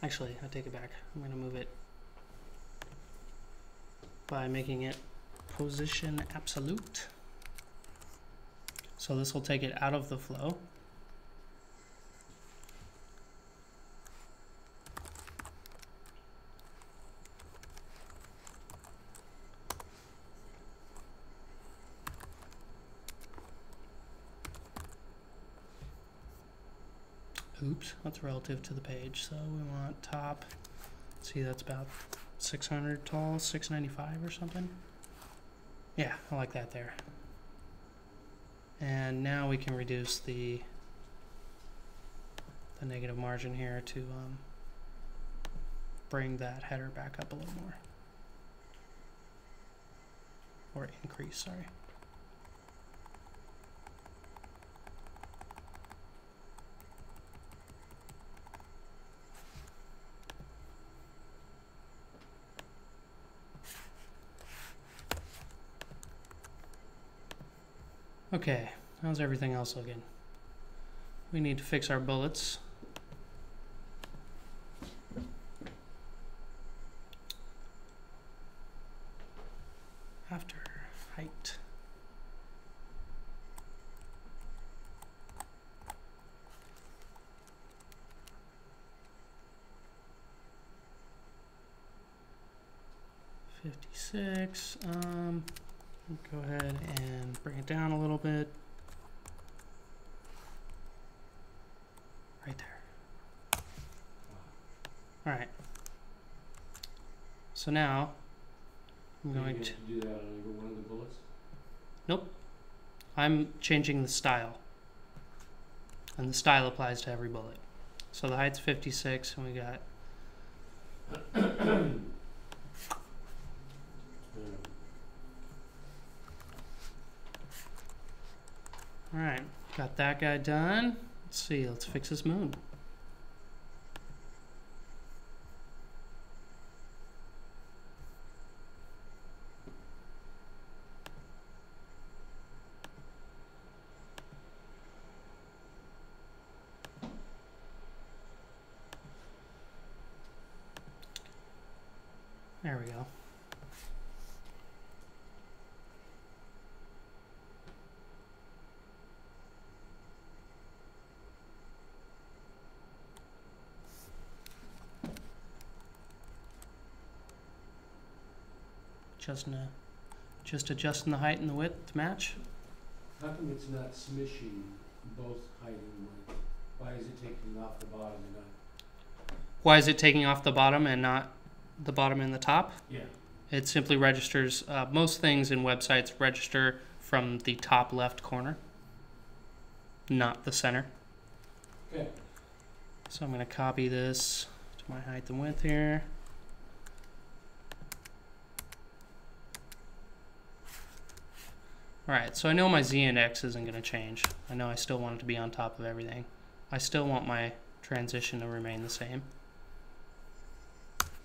Actually, I take it back. I'm gonna move it by making it position absolute. So this will take it out of the flow. Oops, that's relative to the page. So we want top, see that's about 600 tall, 695 or something. Yeah, I like that there. And now we can reduce the negative margin here to bring that header back up a little more. or increase, sorry. Okay, how's everything else looking? We need to fix our bullets. After height. $56. Go ahead and bring it down a little bit. Right there. All right. So now I'm Do you going get to. do that on every one of the bullets? Nope. I'm changing the style. And the style applies to every bullet. So the height's 56, and we got all right. Got that guy done. Let's see. Let's fix this moon. There we go. Just adjusting the height and the width to match. How come it's not smishing both height and width? Why is it taking off the bottom and not? Why is it taking off the bottom and not the bottom and the top? Yeah. It simply registers, most things in websites register from the top left corner, not the center. Okay. So I'm going to copy this to my height and width here. Alright, so I know my z-index isn't going to change. I know I still want it to be on top of everything. I still want my transition to remain the same.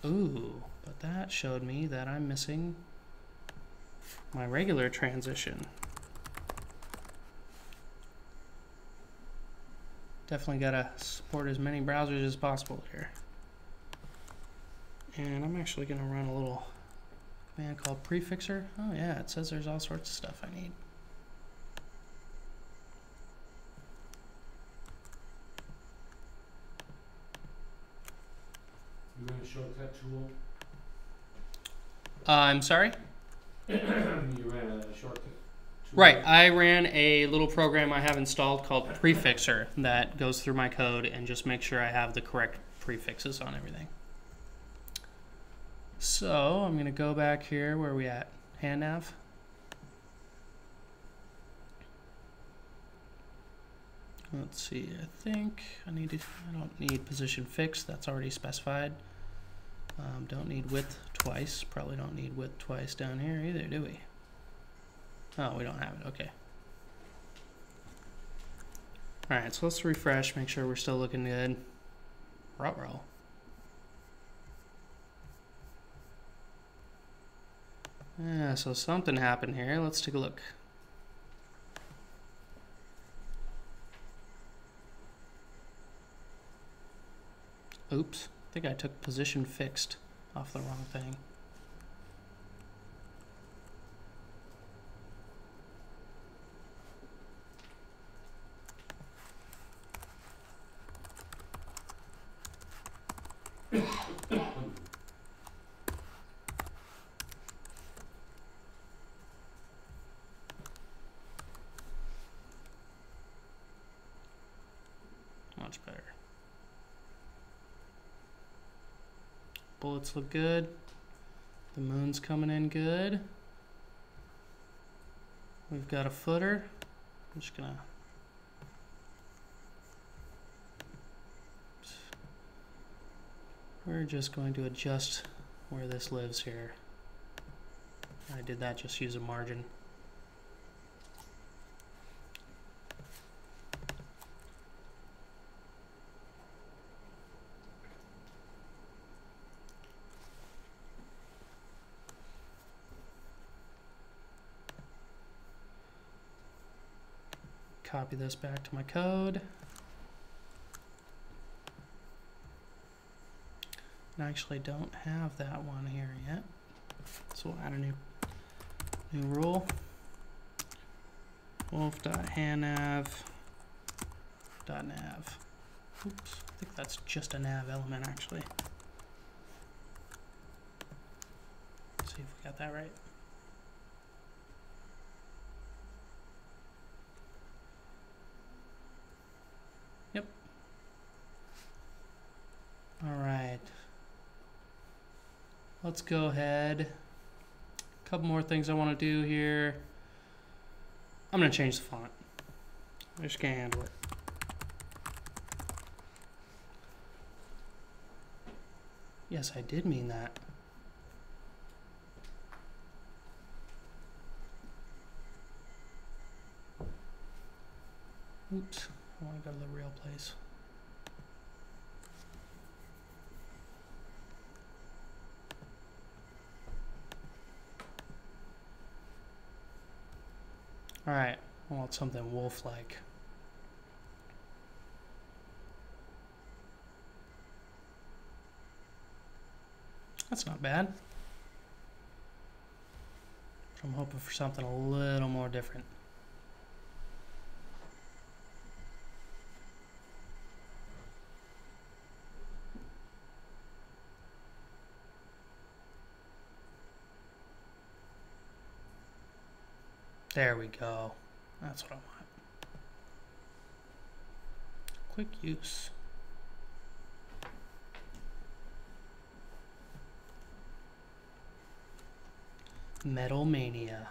Ooh, but that showed me that I'm missing my regular transition. Definitely gotta support as many browsers as possible here. And I'm actually gonna run a little command called prefixer. Oh yeah, it says there's all sorts of stuff I need. You run a shortcut tool? I'm sorry? You ran a shortcut tool? Right, I ran a little program I have installed called Prefixer that goes through my code and just makes sure I have the correct prefixes on everything. So I'm going to go back here. Where are we at? Hand nav. Let's see. I think I don't need position fixed. That's already specified. Don't need width twice. Probably don't need width twice down here either, do we? Oh, we don't have it. Okay. All right. So let's refresh. Make sure we're still looking good. Ruh-roh. Yeah, so something happened here. Let's take a look. Oops, I think I took position fixed off the wrong thing. Much better. Bullets look good. The moon's coming in good. We've got a footer. I'm just gonna we're just going to adjust where this lives here. I did that just use a margin. Copy this back to my code. And I actually don't have that one here yet. So we'll add a new rule. wolf.handNav.nav. Oops, I think that's just a nav element actually. Let's see if we got that right. Yep. All right. Let's go ahead. A couple more things I want to do here. I'm going to change the font. I just can't handle it. Yes, I did mean that. Oops, I want to go to the real place. All right, I want something wolf-like. That's not bad. I'm hoping for something a little more different. There we go. That's what I want. Quick use. Metal Mania.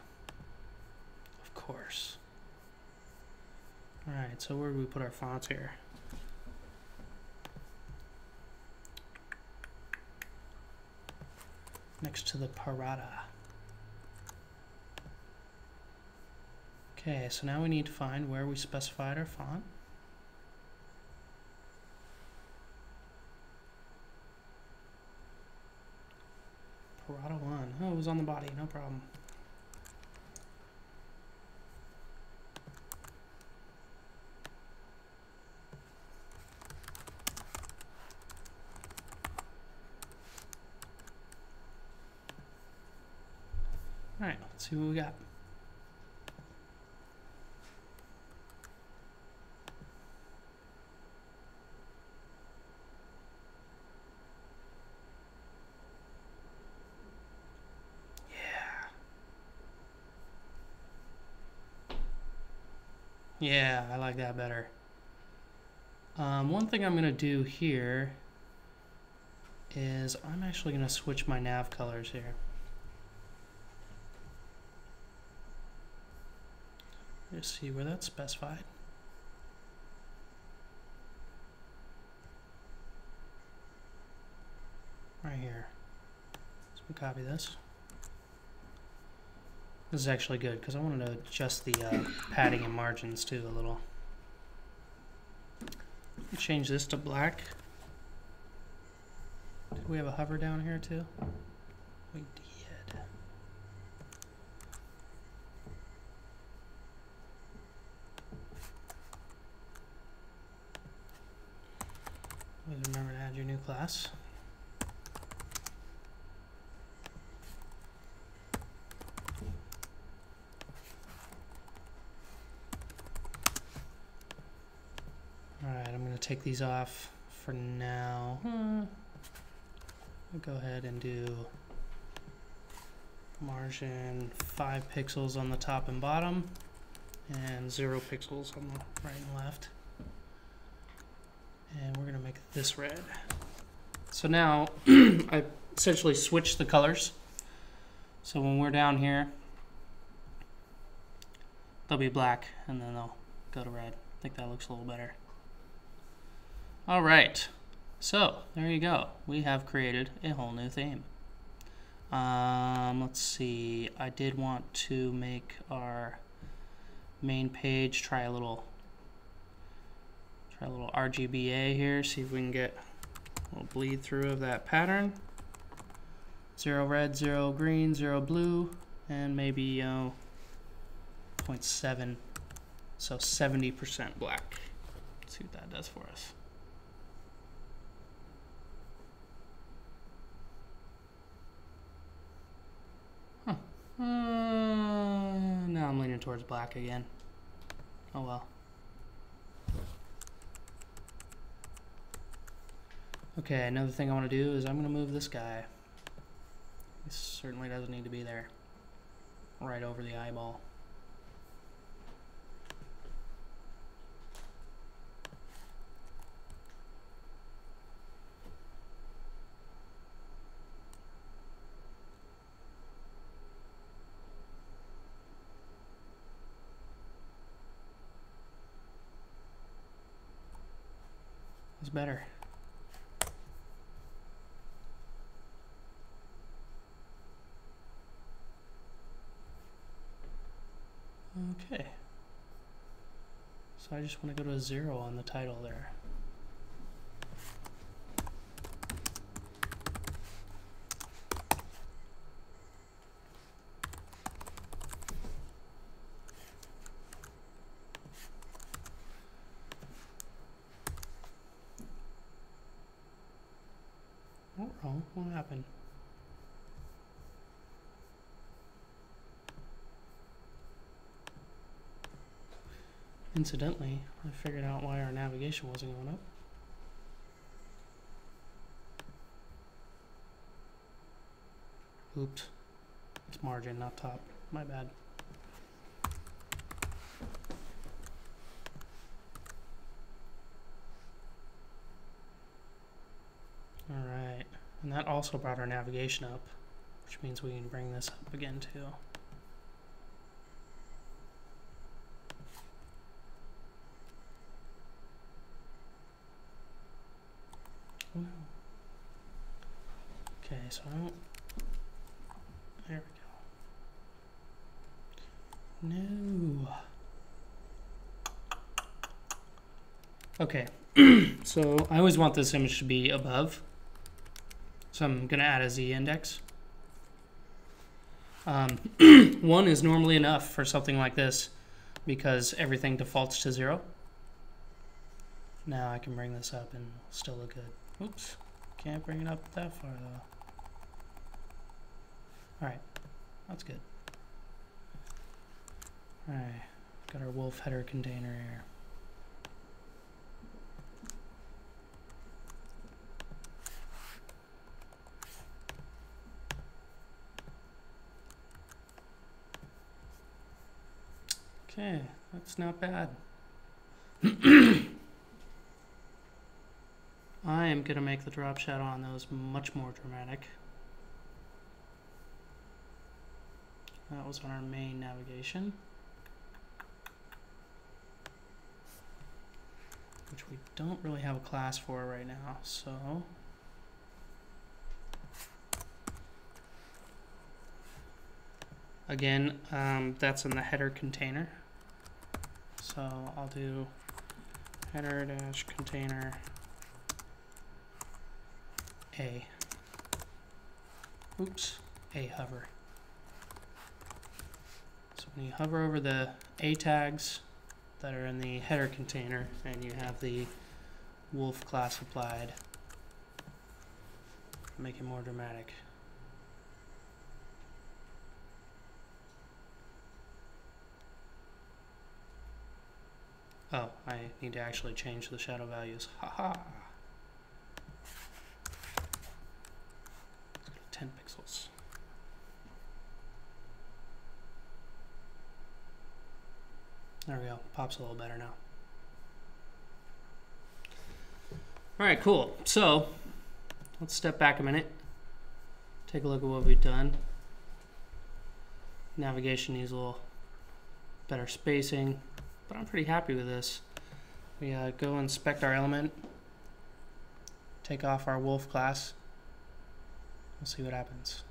Of course. Alright, so where do we put our fonts here? Next to the Parada. Okay, so now we need to find where we specified our font. Parada 1. Oh, it was on the body, no problem. Alright, let's see what we got. Yeah, I like that better. One thing I'm going to do here is I'm actually going to switch my nav colors here. Just see where that's specified. Right here. So we copy this. This is actually good because I wanted to adjust the padding and margins too a little. Change this to black. Did we have a hover down here too? We did. Always remember to add your new class. Alright, I'm going to take these off for now. I'll go ahead and do margin 5 pixels on the top and bottom and 0 pixels on the right and left. And we're going to make this red. So now I essentially switched the colors. So when we're down here, they'll be black and then they'll go to red. I think that looks a little better. All right, so there you go. We have created a whole new theme. Let's see. I did want to make our main page try a little RGBA here. See if we can get a little bleed through of that pattern. 0 red, 0 green, 0 blue, and maybe 0.7. So 70% black. Let's see what that does for us. Huh. Now I'm leaning towards black again. Oh well. Okay, another thing I want to do is I'm going to move this guy. He certainly doesn't need to be there. Right over the eyeball. It's better. Okay. So I just want to go to a 0 on the title there. What wrong? What happened? Incidentally, I figured out why our navigation wasn't going up. Oops. It's margin, not top. My bad. Alright. And that also brought our navigation up, which means we can bring this up again too. Okay, so I don't. There we go. No. Okay, so I always want this image to be above. So I'm going to add a Z index. 1 is normally enough for something like this because everything defaults to 0. Now I can bring this up and still look good. Oops, can't bring it up that far though. Alright, that's good. Alright, got our wolf header container here. Okay, that's not bad. I am going to make the drop shadow on those much more dramatic. That was on our main navigation, which we don't really have a class for right now, so again, that's in the header container. So I'll do header dash container A. Oops, A hover. So when you hover over the A tags that are in the header container and you have the wolf class applied, make it more dramatic. Oh, I need to actually change the shadow values. Haha. 10 pixels. There we go. Pops a little better now. All right, cool. So let's step back a minute. Take a look at what we've done. Navigation needs a little better spacing, but I'm pretty happy with this. We go inspect our element, take off our wolf class. We'll see what happens.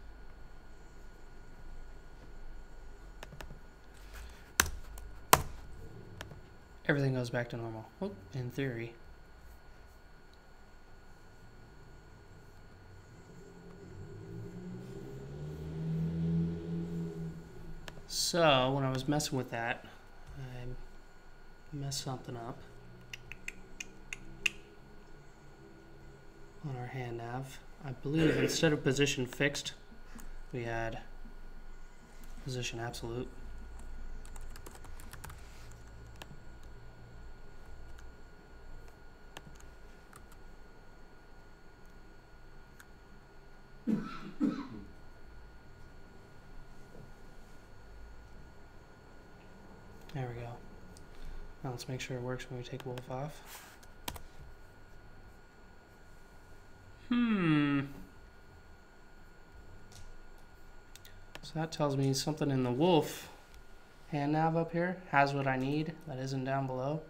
everything goes back to normal. Well, in theory. So when I was messing with that, I messed something up on our hand nav. I believe instead of position fixed, we had position absolute. There we go. Now let's make sure it works when we take wolf off. So that tells me something in the wolf hand nav up here has what I need that isn't down below.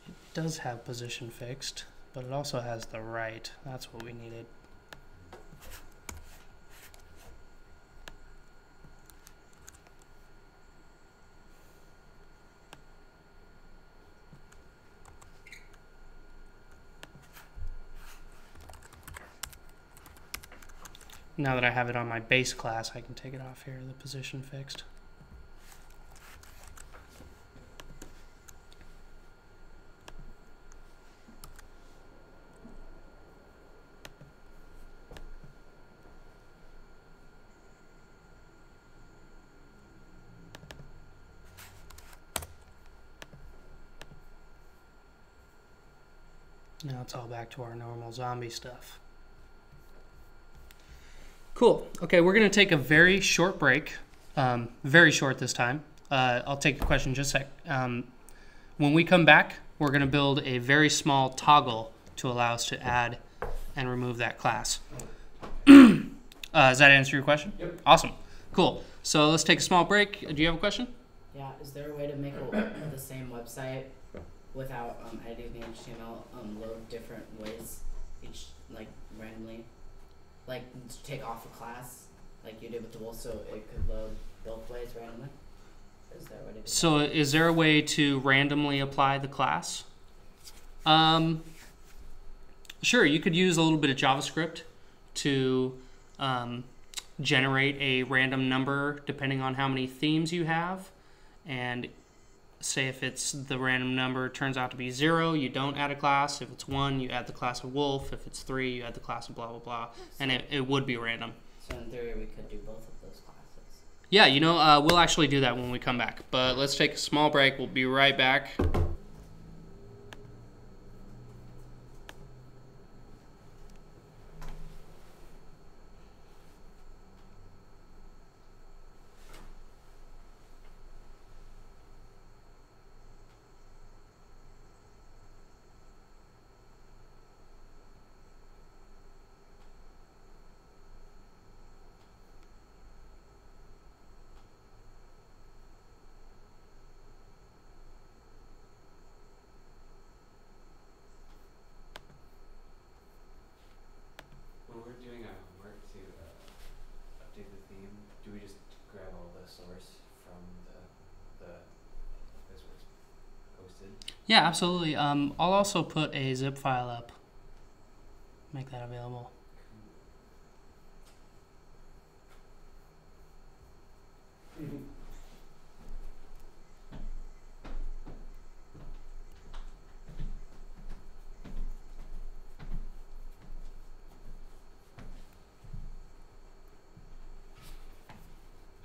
It does have position fixed, but it also has the right. That's what we needed. Now that I have it on my base class, I can take it off here, the position fixed. Now it's all back to our normal zombie stuff. Cool. Okay, we're going to take a very short break. Very short this time. I'll take the question in just a sec. When we come back, we're going to build a very small toggle to allow us to add and remove that class. Does that answer your question? Yep. Awesome. Cool. So let's take a small break. Do you have a question? Yeah, is there a way to make the same website without editing the HTML load different ways each, like, randomly? Like, take off a class, like you did with the wolf, so it could load both ways randomly? Is there a way to do So is there a way to randomly apply the class? Sure, you could use a little bit of JavaScript to generate a random number depending on how many themes you have. And say if it's the random number turns out to be 0, you don't add a class. If it's 1, you add the class of wolf. If it's 3, you add the class of blah, blah, blah. And it would be random. So in theory, we could do both of those classes. Yeah, you know, we'll actually do that when we come back. But let's take a small break. We'll be right back. When we're doing our homework to update the theme, do we just grab all the source from the this was posted? Yeah, absolutely. I'll also put a zip file up. Make that available.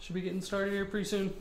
Should be getting started here pretty soon.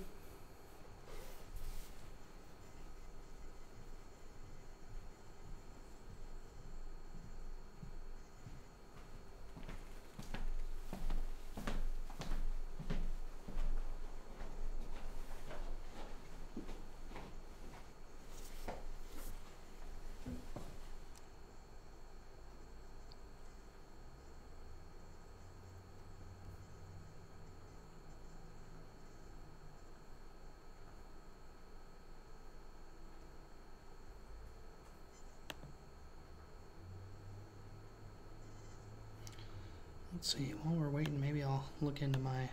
Let's see, while we're waiting, maybe I'll look into my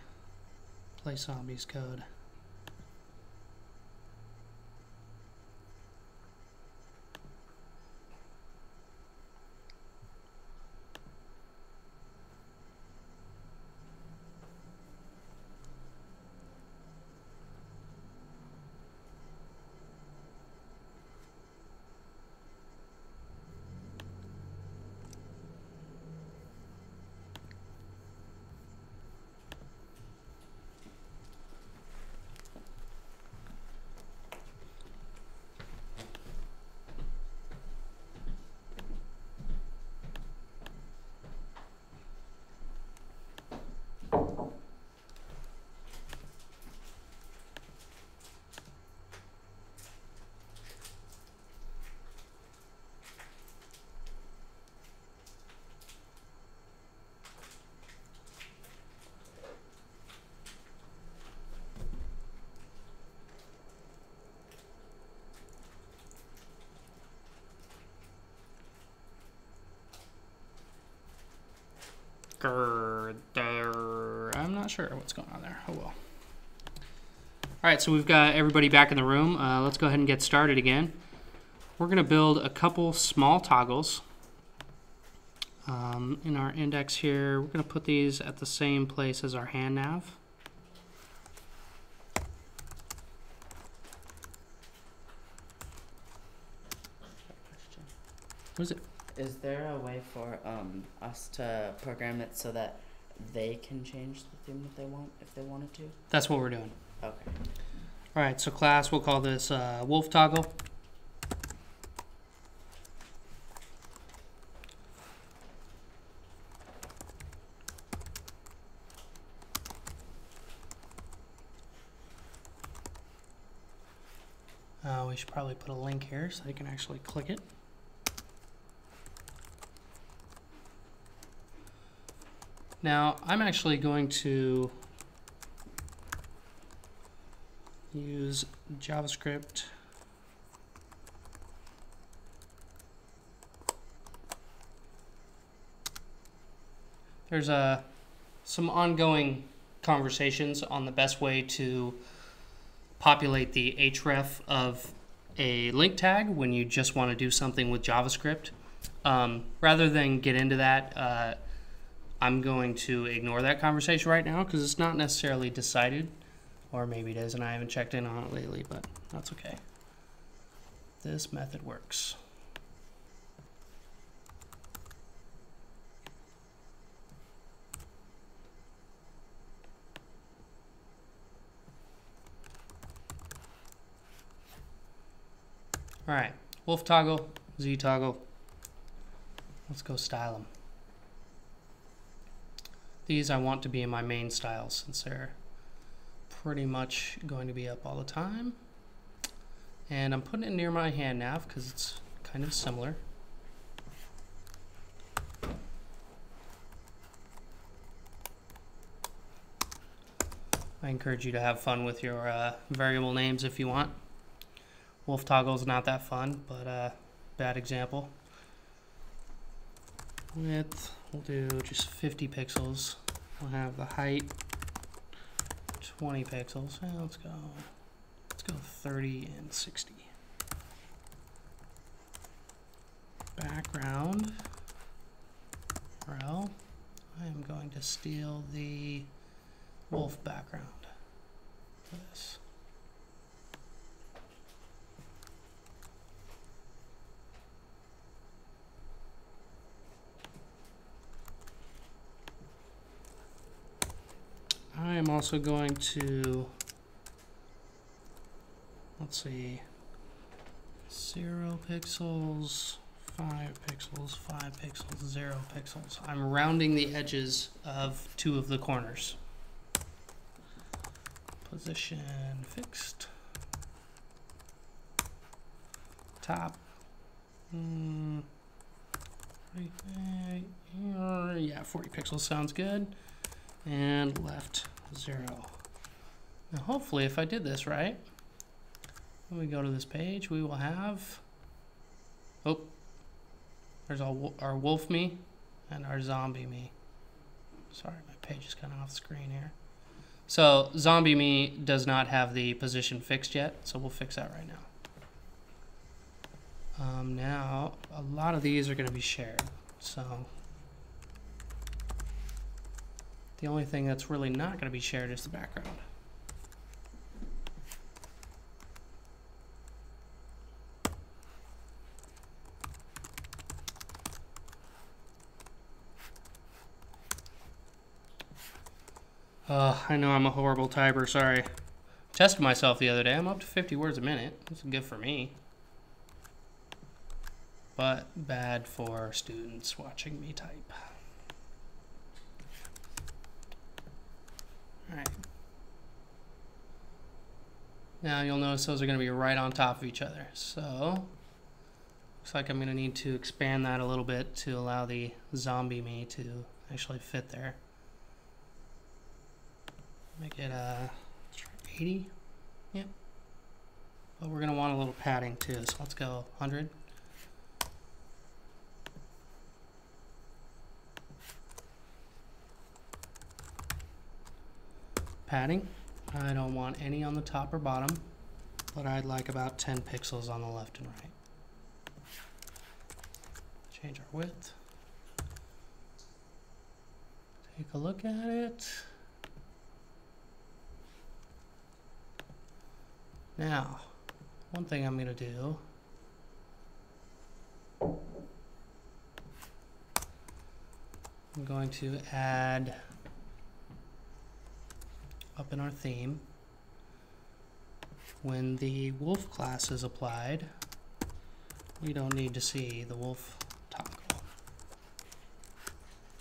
Play Zombies code. I'm not sure what's going on there. Oh well. All right, so we've got everybody back in the room. Let's go ahead and get started again. We're going to build a couple small toggles. In our index here, we're going to put these at the same place as our hand nav. What is it? Is there a way for us to program it so that they can change the theme that they want if they wanted to? That's what we're doing. Okay. All right, so class, we'll call this wolf toggle. We should probably put a link here so they can actually click it. Now, I'm actually going to use JavaScript there's some ongoing conversations on the best way to populate the href of a link tag when you just want to do something with JavaScript. Rather than get into that, I'm going to ignore that conversation right now because it's not necessarily decided, or maybe it is and I haven't checked in on it lately, but that's okay. This method works. All right, wolf toggle, Z toggle. Let's go style them. These I want to be in my main styles since they're pretty much going to be up all the time. And I'm putting it near my hand nav because it's kind of similar. I encourage you to have fun with your variable names if you want. Wolf toggle is not that fun, but bad example. Width, we'll do just 50 pixels. We'll have the height 20 pixels. Let's go 30 and 60. Background, rel. I am going to steal the wolf background for this. I am also going to, let's see, 0 pixels, 5 pixels, 5 pixels, 0 pixels. I'm rounding the edges of 2 of the corners. Position fixed. Top. Yeah, 40 pixels sounds good. And left 0. Now hopefully if I did this right, when we go to this page, we will have, oh, there's our wolf me and our zombie me. Sorry, my page is kind of off the screen here. So zombie me does not have the position fixed yet, so we'll fix that right now. Now, a lot of these are going to be shared, so the only thing that's really not going to be shared is the background. I know I'm a horrible typer, sorry. Tested myself the other day. I'm up to 50 words a minute. That's good for me. But bad for students watching me type. Alright. Now you'll notice those are going to be right on top of each other. So, looks like I'm going to need to expand that a little bit to allow the zombie me to actually fit there. Make it let's try 80. Yep. But we're going to want a little padding too, so let's go 100. padding. I don't want any on the top or bottom, but I'd like about 10 pixels on the left and right. Change our width. Take a look at it. Now, one thing I'm going to do, I'm going to add up in our theme, when the wolf class is applied, we don't need to see the wolf toggle.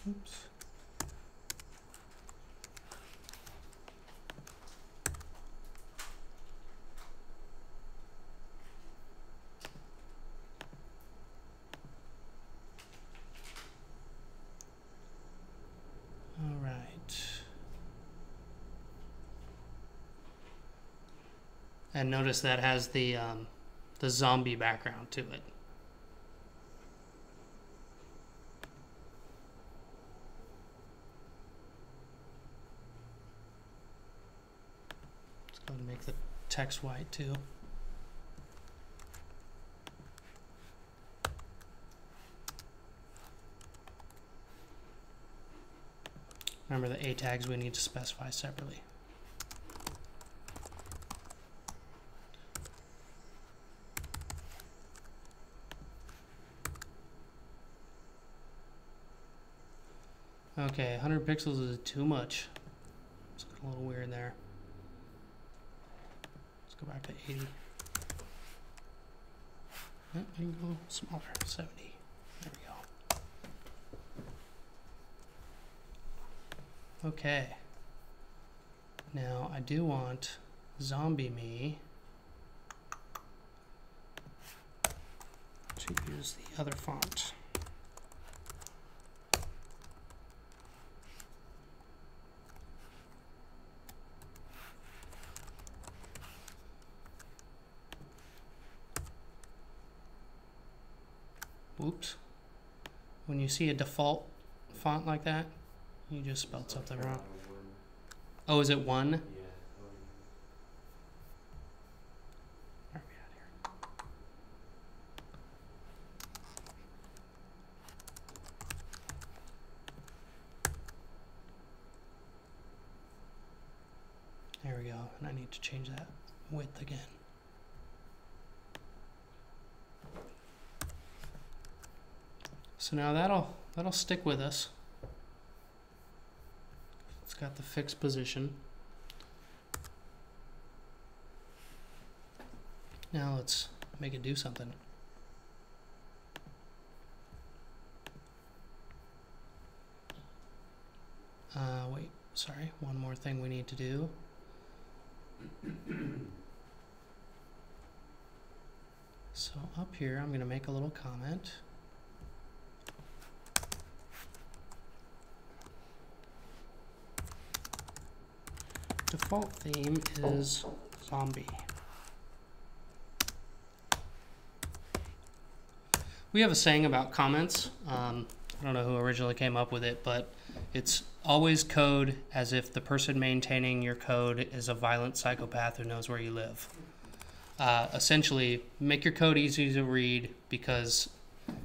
Oops. All right. And notice that has the zombie background to it. Let's go ahead and make the text white too. Remember the A tags we need to specify separately. Okay, 100 pixels is too much. It's a little weird there. Let's go back to 80. You can go smaller, 70. There we go. Okay. Now I do want Zombie Me to use the other font. Oops. When you see a default font like that, you just spelled something wrong. Oh, is it 1? Yeah. Where are we at here? There we go. And I need to change that width again. So now that'll stick with us. It's got the fixed position. Now let's make it do something. Wait, sorry, one more thing we need to do. So up here, I'm going to make a little comment. Default theme is zombie. We have a saying about comments. I don't know who originally came up with it, but it's always code as if the person maintaining your code is a violent psychopath who knows where you live. Essentially, make your code easy to read, because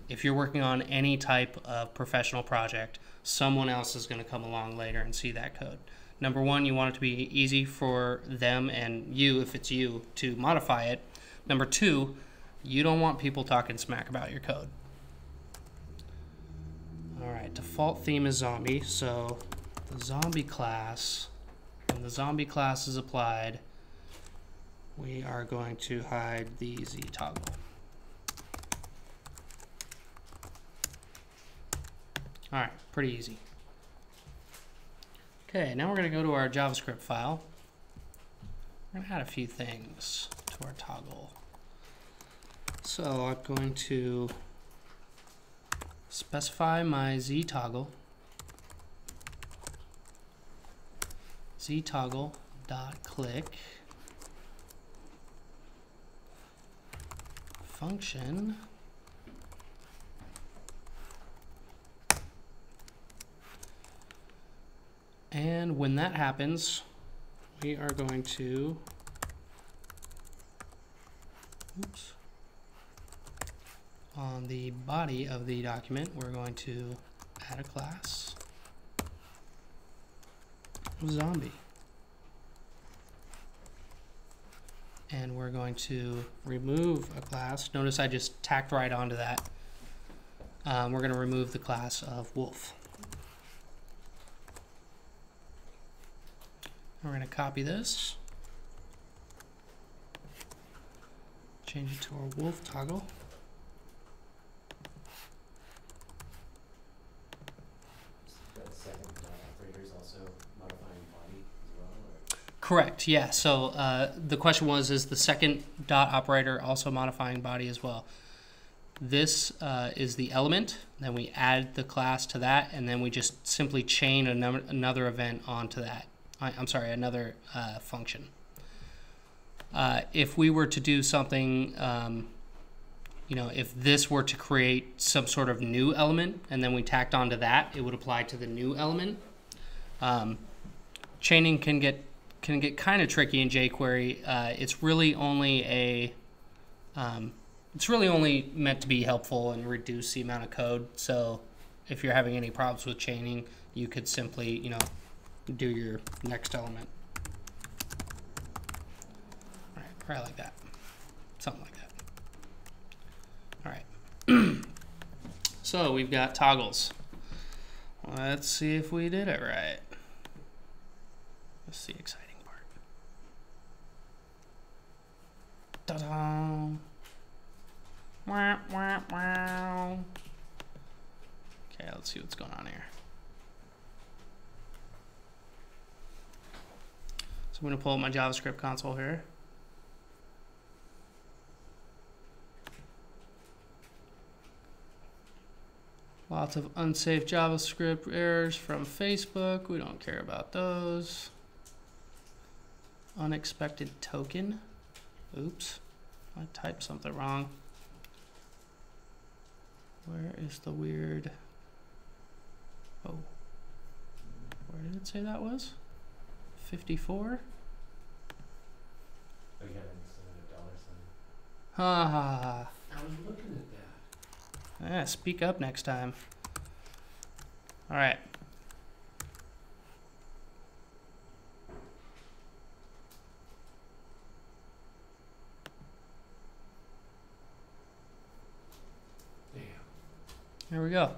if you're working on any type of professional project, someone else is going to come along later and see that code. Number one, you want it to be easy for them and you, if it's you, to modify it. Number two, you don't want people talking smack about your code. All right, default theme is zombie, so the zombie class, when the zombie class is applied, we are going to hide the Z toggle. All right, pretty easy. Okay, now we're going to go to our JavaScript file. We're going to add a few things to our toggle. So I'm going to specify my Z toggle. Z toggle dot click function and when that happens, we are going to, oops, on the body of the document, we're going to add a class, zombie. And we're going to remove a class. Notice I just tacked right onto that. We're going to remove the class of wolf. We're going to copy this, change it to our wolf toggle. That second operator is also modifying body as well, or? Correct, yeah. So the question was, is the second dot operator also modifying body as well? This is the element, then we add the class to that, and then we just simply chain another event onto that. I'm sorry, another function. If we were to do something, you know, if this were to create some sort of new element and then we tacked onto that, it would apply to the new element. Chaining can get kind of tricky in jQuery. It's really only meant to be helpful and reduce the amount of code. So if you're having any problems with chaining, you could simply, you know, do your next element. All right, probably like that. Something like that. All right. So we've got toggles. Let's see if we did it right. That's the exciting part. Ta-da! Wow, wow, wow. Okay, let's see what's going on here. So I'm going to pull up my JavaScript console here. Lots of unsafe JavaScript errors from Facebook. We don't care about those. Unexpected token. Oops, I typed something wrong. Where is the weird? Oh, where did it say that was? 54? Oh, yeah, instead of $sign. Ha ha. I was looking at that. Yeah, speak up next time. All right. Damn. Here we go.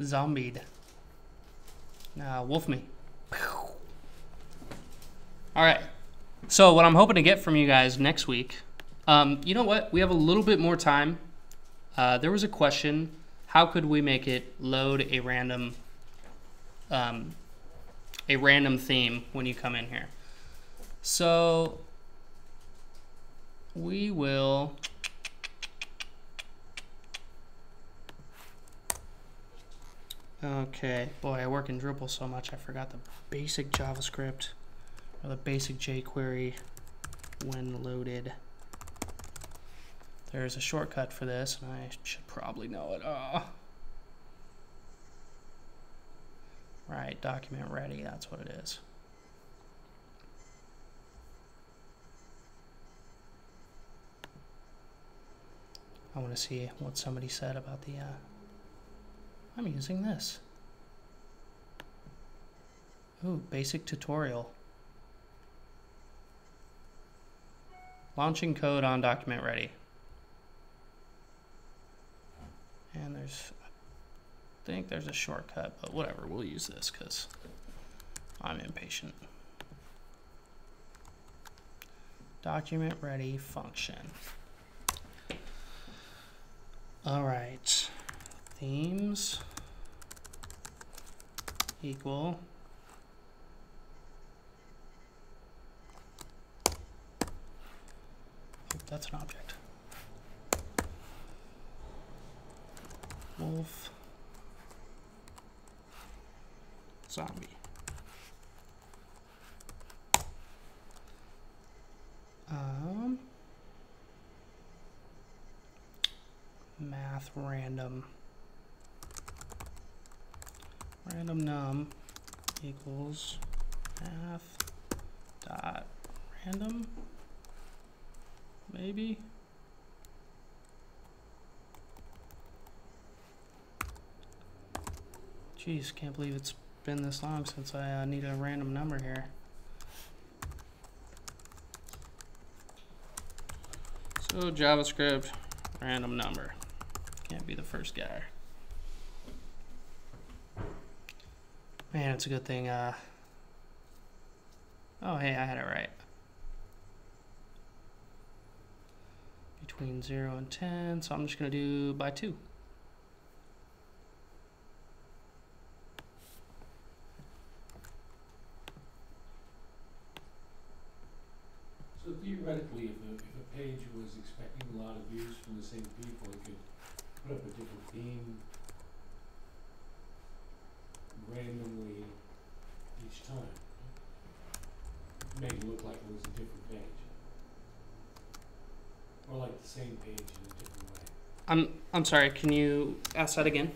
Zombied. Now, wolf me. All right. So what I'm hoping to get from you guys next week, you know what? We have a little bit more time. There was a question: how could we make it load a random theme when you come in here? So we will. Okay, boy, I work in Drupal so much I forgot the basic JavaScript or the basic jQuery when loaded. There's a shortcut for this, and I should probably know it. Right, document ready, that's what it is. I want to see what somebody said about the, I'm using this. Ooh, basic tutorial. Launching code on document ready. And there's, I think there's a shortcut, but whatever, we'll use this because I'm impatient. Document ready function. All right, themes equal that's an object. Wolf zombie. Math random num equals math dot random, maybe. Jeez, can't believe it's been this long since I need a random number here. So JavaScript, random number. Can't be the first guy. Man, it's a good thing. Oh, hey, I had it right. Between 0 and 10, so I'm just going to do by 2. So theoretically, if a page was expecting a lot of views from the same people, it could put up a different theme randomly each time. Make it look like it was a different page. Or like the same page in a different way. I'm sorry, can you ask that again?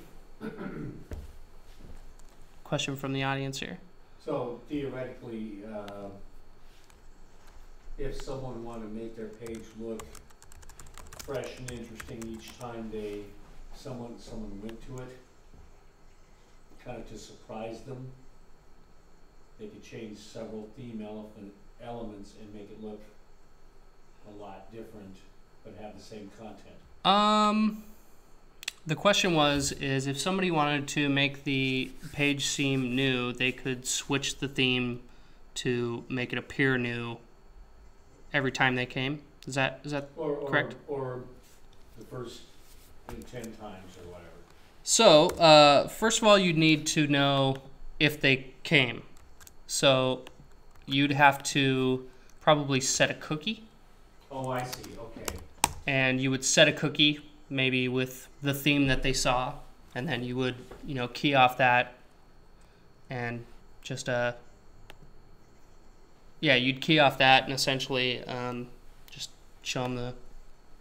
Question from the audience here. So theoretically, if someone wanted to make their page look fresh and interesting each time someone went to it, kind of to surprise them, they could change several theme elements and make it look a lot different, but have the same content. The question is if somebody wanted to make the page seem new, they could switch the theme to make it appear new every time they came. Is that correct? Or the first 10 times or whatever. So, first of all, you'd need to know if they came. So, you'd have to probably set a cookie. Oh, I see. Okay. And you would set a cookie maybe with the theme that they saw, and then you would, key off that and just you'd key off that and essentially just show them the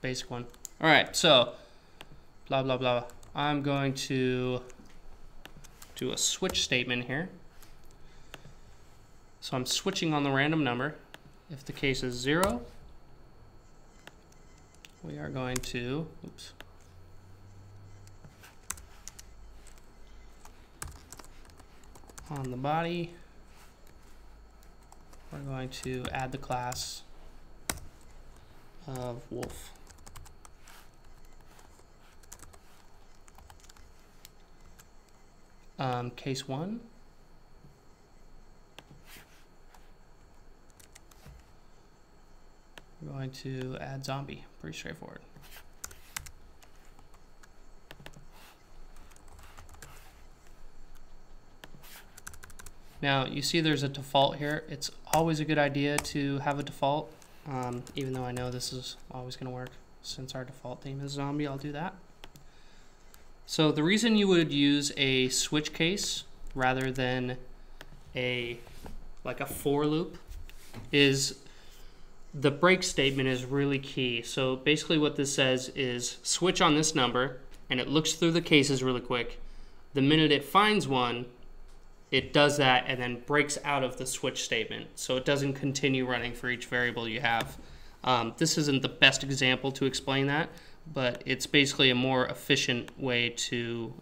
basic one. All right, so blah, blah, blah. I'm going to do a switch statement here. So I'm switching on the random number. If the case is 0, we are going to, on the body, we're going to add the class of wolf. Case 1. We're going to add zombie. Pretty straightforward. Now, you see there's a default here. It's always a good idea to have a default, even though I know this is always going to work. Since our default theme is zombie, I'll do that. So the reason you would use a switch case rather than like a for loop is the break statement is really key. So basically what this says is switch on this number, and it looks through the cases really quick. The minute it finds one, it does that and then breaks out of the switch statement. So it doesn't continue running for each variable you have. This isn't the best example to explain that, but it's basically a more efficient way to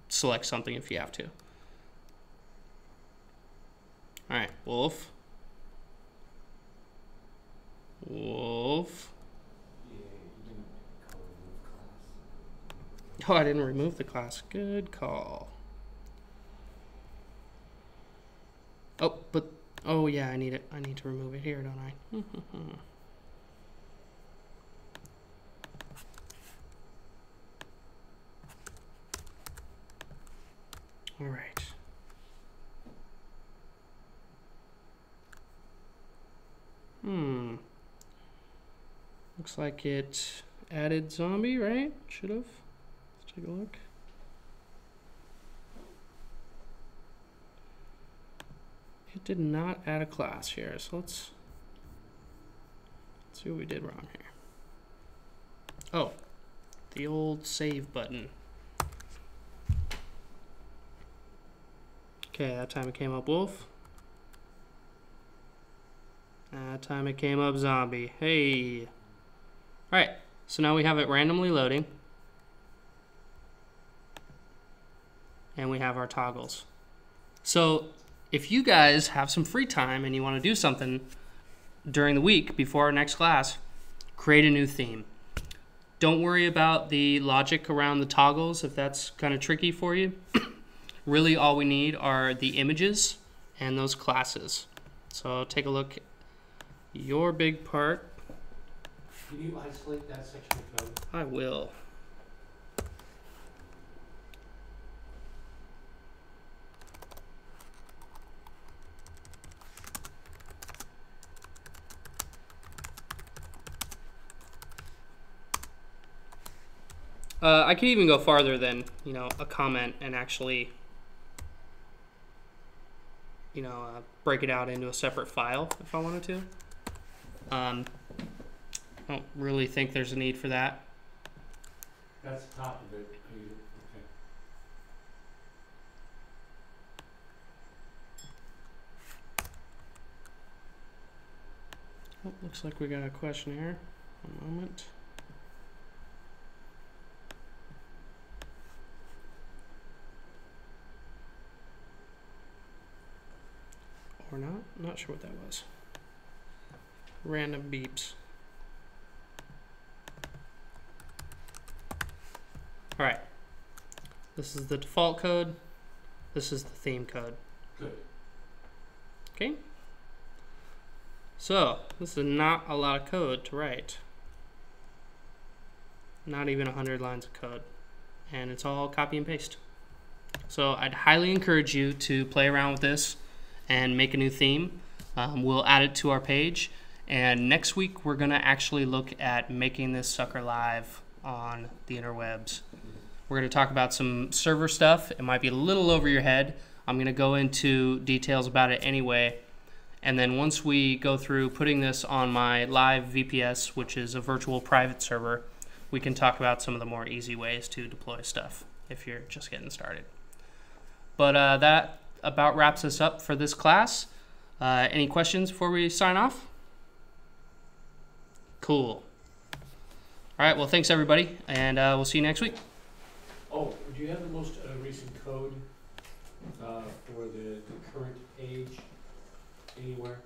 select something if you have to. All right, wolf. Wolf. Yeah, you didn't call remove class. Oh, I didn't remove the class. Good call. Oh yeah, I need it. I need to remove it here, don't I? All right. Looks like it added zombie, right? Should have. Let's take a look. It did not add a class here, so let's see what we did wrong here. Oh, the old save button. Okay, that time it came up wolf. That time it came up zombie. Hey. Alright, so now we have it randomly loading. And we have our toggles. So if you guys have some free time and you want to do something during the week before our next class, create a new theme. Don't worry about the logic around the toggles if that's kind of tricky for you. Really all we need are the images and those classes. So take a look at your big part. Can you isolate that section of code? I will. I could even go farther than, a comment and actually, break it out into a separate file if I wanted to. I don't really think there's a need for that. That's the top of it. Okay. Oh, looks like we got a question here. One moment. Or not. Not sure what that was. Random beeps. Alright. This is the default code. This is the theme code. Good. Okay. So, this is not a lot of code to write. Not even 100 lines of code. And it's all copy and paste. So, I'd highly encourage you to play around with this and make a new theme. We'll add it to our page. And next week, we're going to actually look at making this sucker live on the interwebs. We're going to talk about some server stuff. It might be a little over your head. I'm going to go into details about it anyway. And then once we go through putting this on my live VPS, which is a virtual private server, we can talk about some of the more easy ways to deploy stuff if you're just getting started. But that about wraps us up for this class. Any questions before we sign off? Cool. All right, well, thanks, everybody, and we'll see you next week. Oh, do you have the most recent code for the current page anywhere?